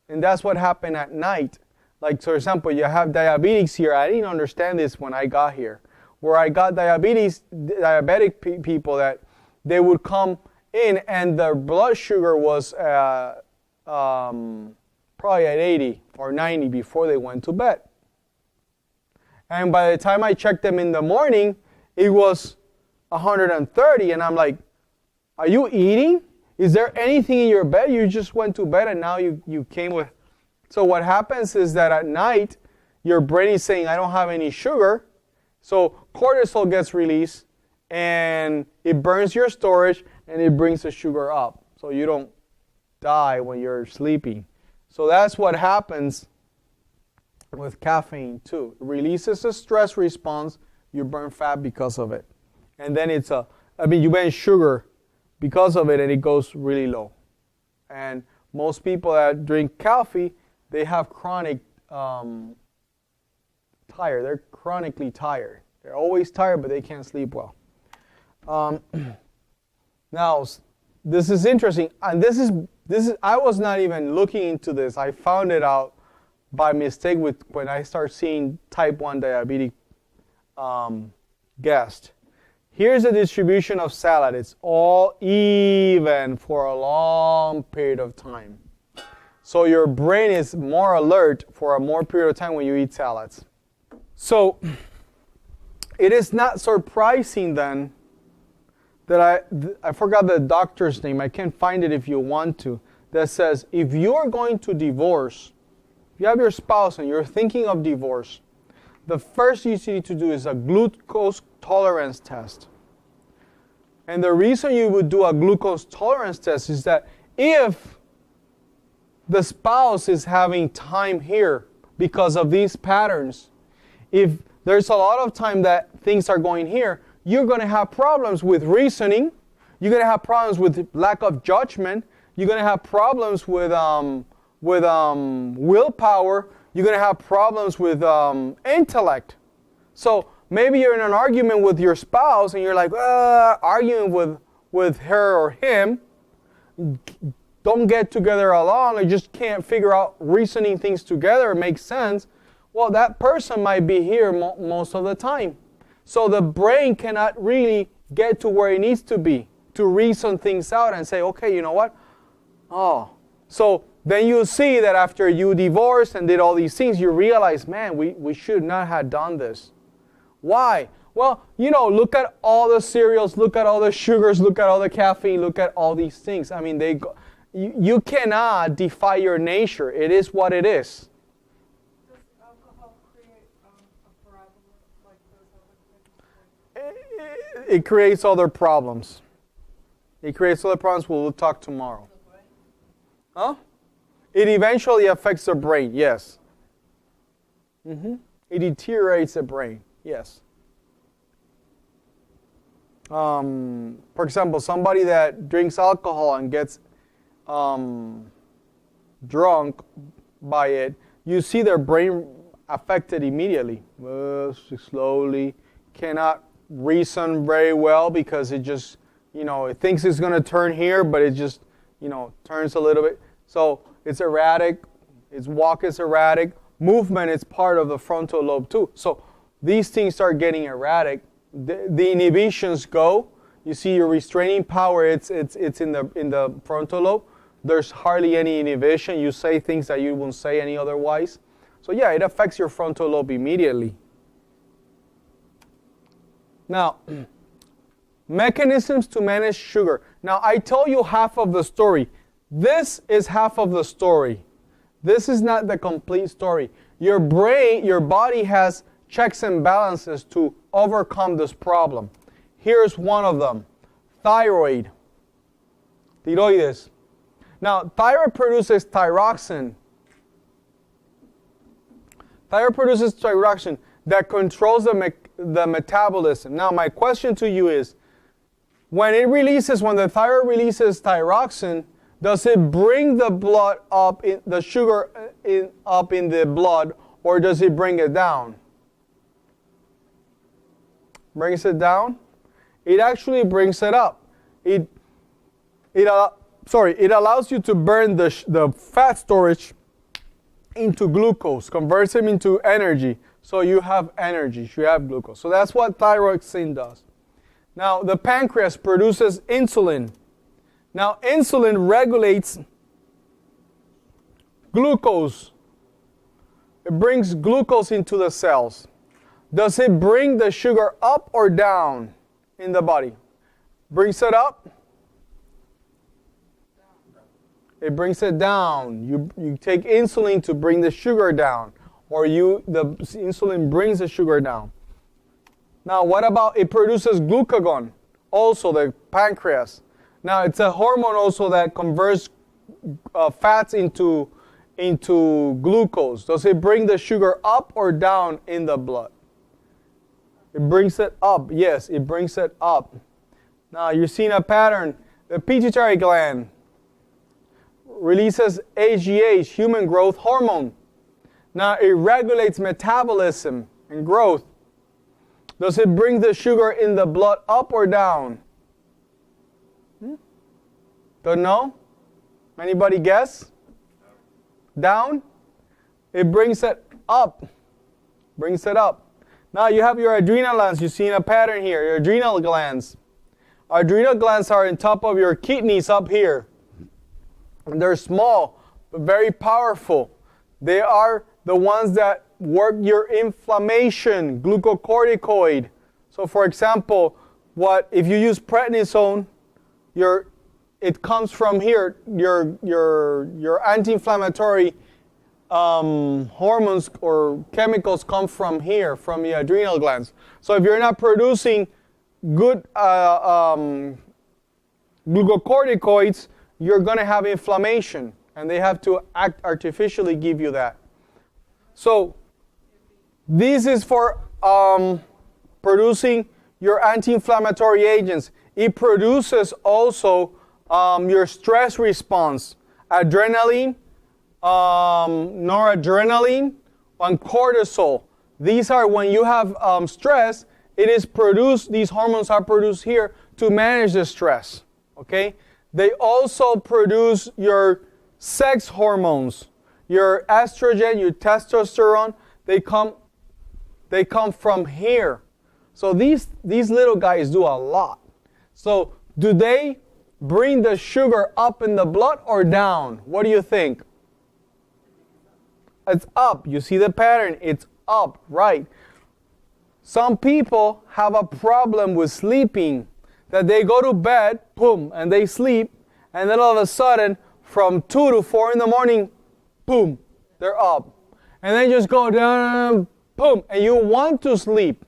And that's what happened at night. Like, for example, you have diabetes here. I didn't understand this when I got here. Where I got diabetic people that they would come in and their blood sugar was probably at 80 or 90 before they went to bed. And by the time I checked them in the morning, it was 130. And I'm like, are you eating? Is there anything in your bed? You just went to bed and now you came with. So what happens is that at night, your brain is saying, I don't have any sugar. So cortisol gets released and it burns your storage and it brings the sugar up. So you don't die when you're sleeping. So that's what happens with caffeine too. It releases a stress response. You burn fat because of it. And then you burn sugar because of it and it goes really low. And most people that drink coffee, they have chronic tired. They're chronically tired. They're always tired, but they can't sleep well. Now, this is interesting. And this is I was not even looking into this. I found it out by mistake when I start seeing type 1 diabetic guests. Here's the distribution of salad. It's all even for a long period of time. So your brain is more alert for a more period of time when you eat salads. So it is not surprising then that I forgot the doctor's name. I can find it if you want to. That says if you are going to divorce, if you have your spouse and you're thinking of divorce, the first you need to do is a glucose tolerance test. And the reason you would do a glucose tolerance test is that if the spouse is having time here because of these patterns, if there's a lot of time that things are going here, you're going to have problems with reasoning. You're going to have problems with lack of judgment. You're going to have problems with willpower. You're going to have problems with intellect. So maybe you're in an argument with your spouse and you're like, arguing with her or him. Don't get together along. You just can't figure out reasoning things together. It makes sense. Well, that person might be here most of the time. So the brain cannot really get to where it needs to be to reason things out and say, okay, you know what? Oh, so then you see that after you divorced and did all these things, you realize, man, we should not have done this. Why? Well, look at all the cereals, look at all the sugars, look at all the caffeine, look at all these things. I mean, you cannot defy your nature. It is what it is. Does alcohol create a problem like those other things? It creates other problems. It creates other problems. We'll talk tomorrow. Huh? It eventually affects the brain, yes. It deteriorates the brain, yes. For example, somebody that drinks alcohol and gets drunk by it, you see their brain affected immediately. Slowly, cannot reason very well because it just, it thinks it's going to turn here, but it just, turns a little bit. So it's erratic, its walk is erratic, movement is part of the frontal lobe too. So these things start getting erratic. The inhibitions go. You see your restraining power, it's in the frontal lobe. There's hardly any inhibition. You say things that you won't say any otherwise. So yeah, it affects your frontal lobe immediately. Now, mechanisms to manage sugar. Now, I told you half of the story. This is half of the story. This is not the complete story. Your brain, your body has checks and balances to overcome this problem. Here's one of them. Thyroid. Tiroides. Now, thyroid produces thyroxine. Thyroid produces thyroxine that controls the metabolism. Now, my question to you is, when the thyroid releases thyroxine, does it bring the blood up, the sugar up in the blood, or does it bring it down? Brings it down? It actually brings it up. It allows you to burn the fat storage into glucose, converts them into energy. So you have energy, you have glucose. So that's what thyroxine does. Now, the pancreas produces insulin. Now, insulin regulates glucose. It brings glucose into the cells. Does it bring the sugar up or down in the body? Brings it up? It brings it down. You take insulin to bring the sugar down, or the insulin brings the sugar down. Now, what about it produces glucagon, also the pancreas. Now, it's a hormone also that converts fats into glucose. Does it bring the sugar up or down in the blood? It brings it up. Yes, it brings it up. Now, you're seeing a pattern. The pituitary gland releases HGH, human growth hormone. Now, it regulates metabolism and growth. Does it bring the sugar in the blood up or down? Don't know? Anybody guess? Down? It brings it up. Brings it up. Now you have your adrenal glands. You've seen a pattern here. Your adrenal glands. Adrenal glands are on top of your kidneys up here. And they're small, but very powerful. They are the ones that work your inflammation, glucocorticoid. So for example, if you use prednisone, it comes from here. Your anti-inflammatory hormones or chemicals come from here, from the adrenal glands. So if you're not producing good glucocorticoids, you're going to have inflammation, and they have to artificially give you that. So this is for producing your anti-inflammatory agents. It produces also your stress response, adrenaline, noradrenaline, and cortisol. These are when you have stress, it is produced, these hormones are produced here to manage the stress, okay? They also produce your sex hormones, your estrogen, your testosterone. They come from here. So these little guys do a lot. So do they bring the sugar up in the blood or down? What do you think? It's up. You see the pattern? It's up, right? Some people have a problem with sleeping, that they go to bed, boom, and they sleep, and then all of a sudden, from 2 to 4 in the morning, boom, they're up. And then just go down, boom, and you want to sleep.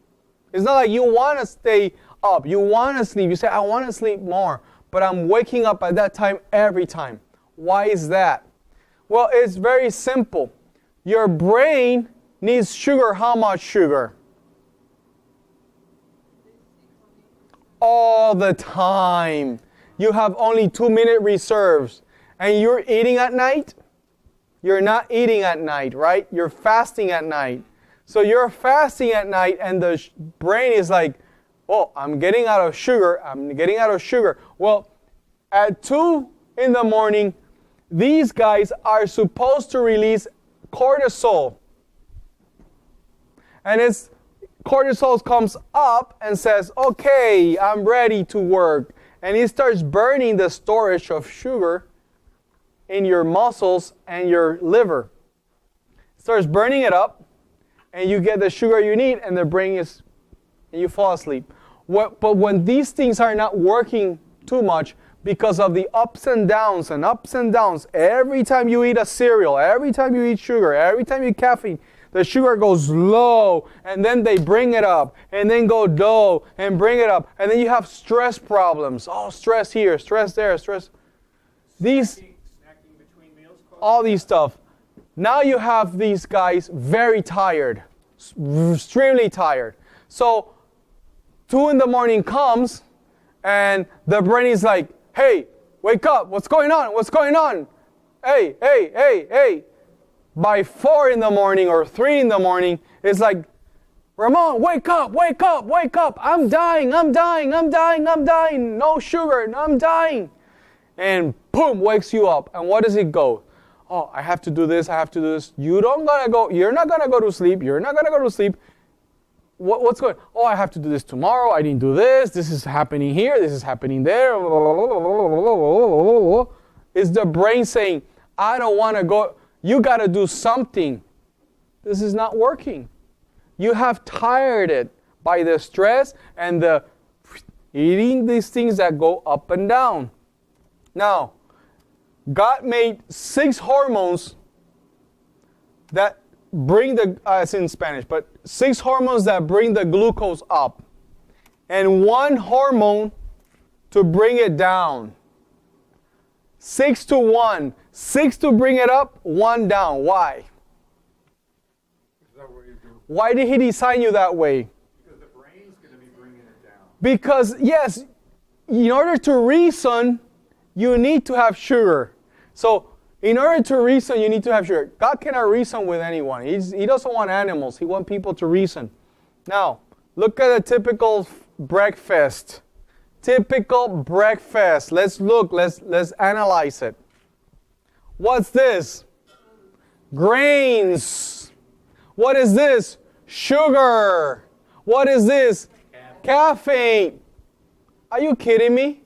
It's not like you want to stay up. You want to sleep. You say, I want to sleep more, but I'm waking up at that time every time. Why is that? Well, it's very simple. Your brain needs sugar. How much sugar? All the time. You have only 2-minute reserves. And you're eating at night? You're not eating at night, right? You're fasting at night. So you're fasting at night and the brain is like, oh, I'm getting out of sugar. I'm getting out of sugar. Well, at 2 in the morning, these guys are supposed to release cortisol. And cortisol comes up and says, okay, I'm ready to work. And it starts burning the storage of sugar in your muscles and your liver. It starts burning it up, and you get the sugar you need, and the brain and you fall asleep. But when these things are not working too much, because of the ups and downs and ups and downs. Every time you eat a cereal, every time you eat sugar, every time you eat caffeine, the sugar goes low, and then they bring it up, and then go low, and bring it up, and then you have stress problems. Oh, stress here, stress there, stress. Snacking between meals, all these stuff. Now you have these guys very tired, extremely tired. So 2 in the morning comes, and the brain is like, hey, wake up, what's going on, what's going on? Hey, hey, hey, hey. By 4 in the morning or 3 in the morning, it's like, Ramon, wake up, wake up, wake up. I'm dying, I'm dying, I'm dying, I'm dying. No sugar, I'm dying. And boom, wakes you up. And what does it go? Oh, I have to do this, I have to do this. You're not gonna go to sleep, you're not gonna go to sleep. What's going on? Oh, I have to do this tomorrow, I didn't do this is happening here, this is happening there. It's the brain saying, I don't wanna go. You got to do something. This is not working. You have tired it by the stress and the eating these things that go up and down. Now, God made 6 hormones that bring it's in Spanish, but 6 hormones that bring the glucose up, and 1 hormone to bring it down. 6 to 1. 6 to bring it up, 1 down. Why? Is that what you do? Why did he design you that way? Because the brain's going to be bringing it down. Because, yes, in order to reason, you need to have sugar. So, in order to reason, you need to have sugar. God cannot reason with anyone. He doesn't want animals. He wants people to reason. Now, look at a typical breakfast. Typical breakfast. Let's look. Let's analyze it. What's this? Grains. What is this? Sugar. What is this? Caffeine. Are you kidding me?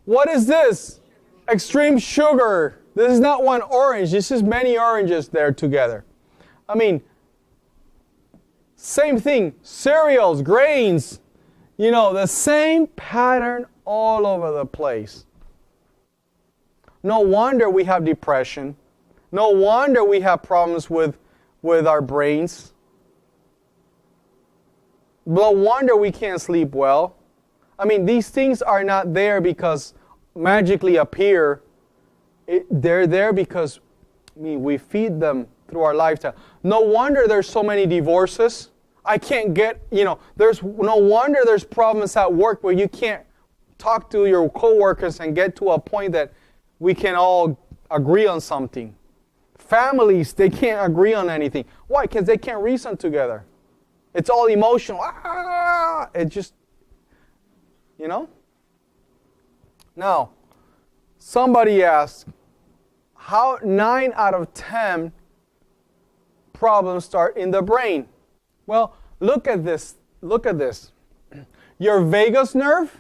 What is this? Extreme sugar. This is not one orange. This is many oranges there together. I mean, same thing. Cereals, grains. You know, the same pattern all over the place. No wonder we have depression. No wonder we have problems with our brains. No wonder we can't sleep well. I mean, these things are not there because magically appear. They're there because we feed them through our lifestyle. No wonder there's so many divorces. I can't get, there's no wonder there's problems at work where you can't talk to your coworkers and get to a point that we can all agree on something. Families, they can't agree on anything. Why? Because they can't reason together. It's all emotional. It just, Now, somebody asked, how 9 out of 10 problems start in the brain? Well, look at this. Look at this. Your vagus nerve,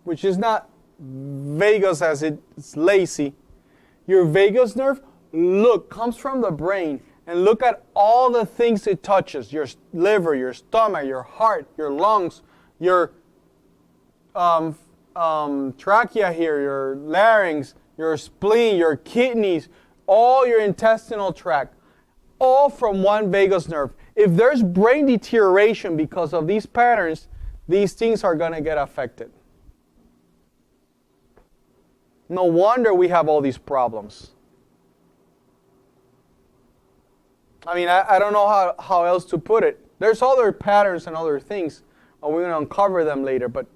which is not vagus as it's lazy. Your vagus nerve, comes from the brain. And look at all the things it touches. Your liver, your stomach, your heart, your lungs, your trachea here, your larynx, your spleen, your kidneys, all your intestinal tract, all from one vagus nerve. If there's brain deterioration because of these patterns, these things are going to get affected. No wonder we have all these problems. I mean, I don't know how else to put it. There's other patterns and other things, and we're going to uncover them later, but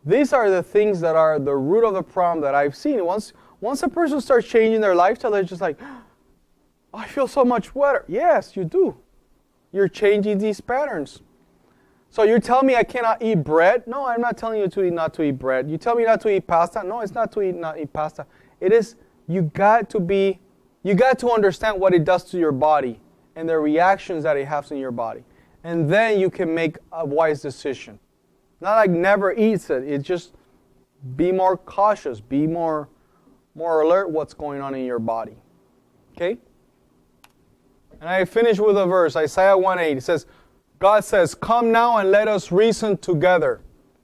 these are the things that are the root of the problem that I've seen. Once a person starts changing their lifestyle, they're just like, I feel so much better. Yes, you do. You're changing these patterns. So you're telling me I cannot eat bread? No, I'm not telling you not to eat bread. You tell me not to eat pasta? No, it's not to not eat pasta. It is, you got to understand what it does to your body and the reactions that it has in your body. And then you can make a wise decision. Not like never eats it. It's just be more cautious, be more alert what's going on in your body. Okay? And I finish with a verse, Isaiah 1:8. It says, God says, come now and let us reason together.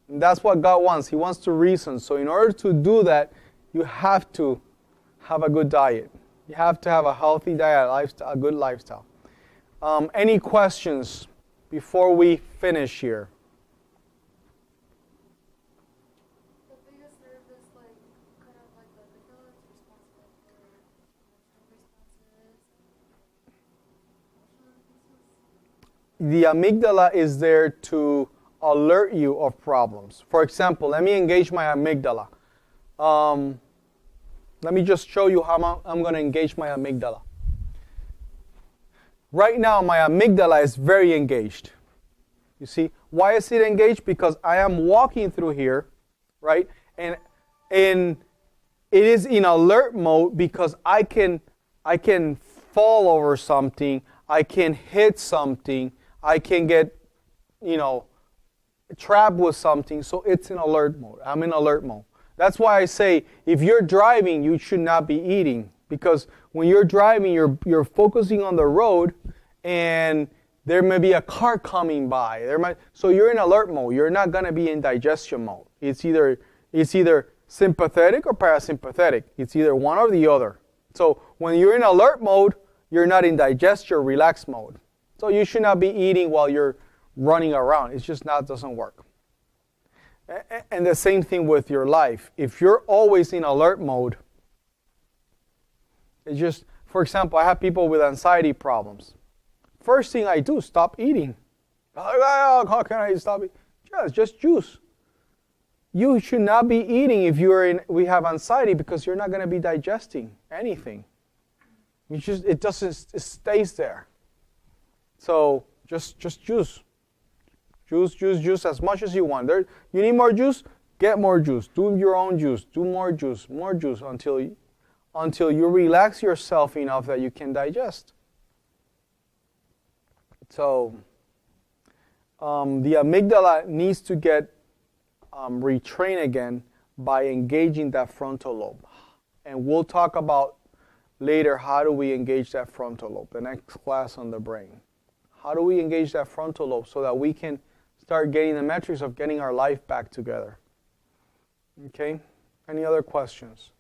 And that's what God wants. He wants to reason. So in order to do that, you have to have a good diet. You have to have a healthy diet, a good lifestyle. Any questions before we finish here? The biggest nerve is like kind of like the amygdala is responsible for emotional responses. The amygdala is there to alert you of problems. For example, let me engage my amygdala. Let me just show you how I'm going to engage my amygdala. Right now, my amygdala is very engaged. You see, why is it engaged? Because I am walking through here, right? And it is in alert mode because I can fall over something, I can hit something, I can get, trapped with something. So it's in alert mode. I'm in alert mode. That's why I say if you're driving, you should not be eating, because when you're driving, you're focusing on the road, and there may be a car coming by. So you're in alert mode. You're not going to be in digestion mode. It's either sympathetic or parasympathetic. It's either one or the other. So when you're in alert mode, you're not in digestion, relaxed mode. So you should not be eating while you're running around. It's just not doesn't work. And the same thing with your life. If you're always in alert mode, it's just, for example, I have people with anxiety problems. First thing I do, stop eating. How can I stop eating? Just juice. You should not be eating if we have anxiety, because you're not going to be digesting anything. It stays there. So just juice. Juice as much as you want. You need more juice? Get more juice. Do your own juice. Do more juice until you relax yourself enough that you can digest. So the amygdala needs to get retrained again by engaging that frontal lobe. And we'll talk about later how do we engage that frontal lobe, the next class on the brain. How do we engage that frontal lobe so that we can start getting the metrics of getting our life back together? Okay? Any other questions?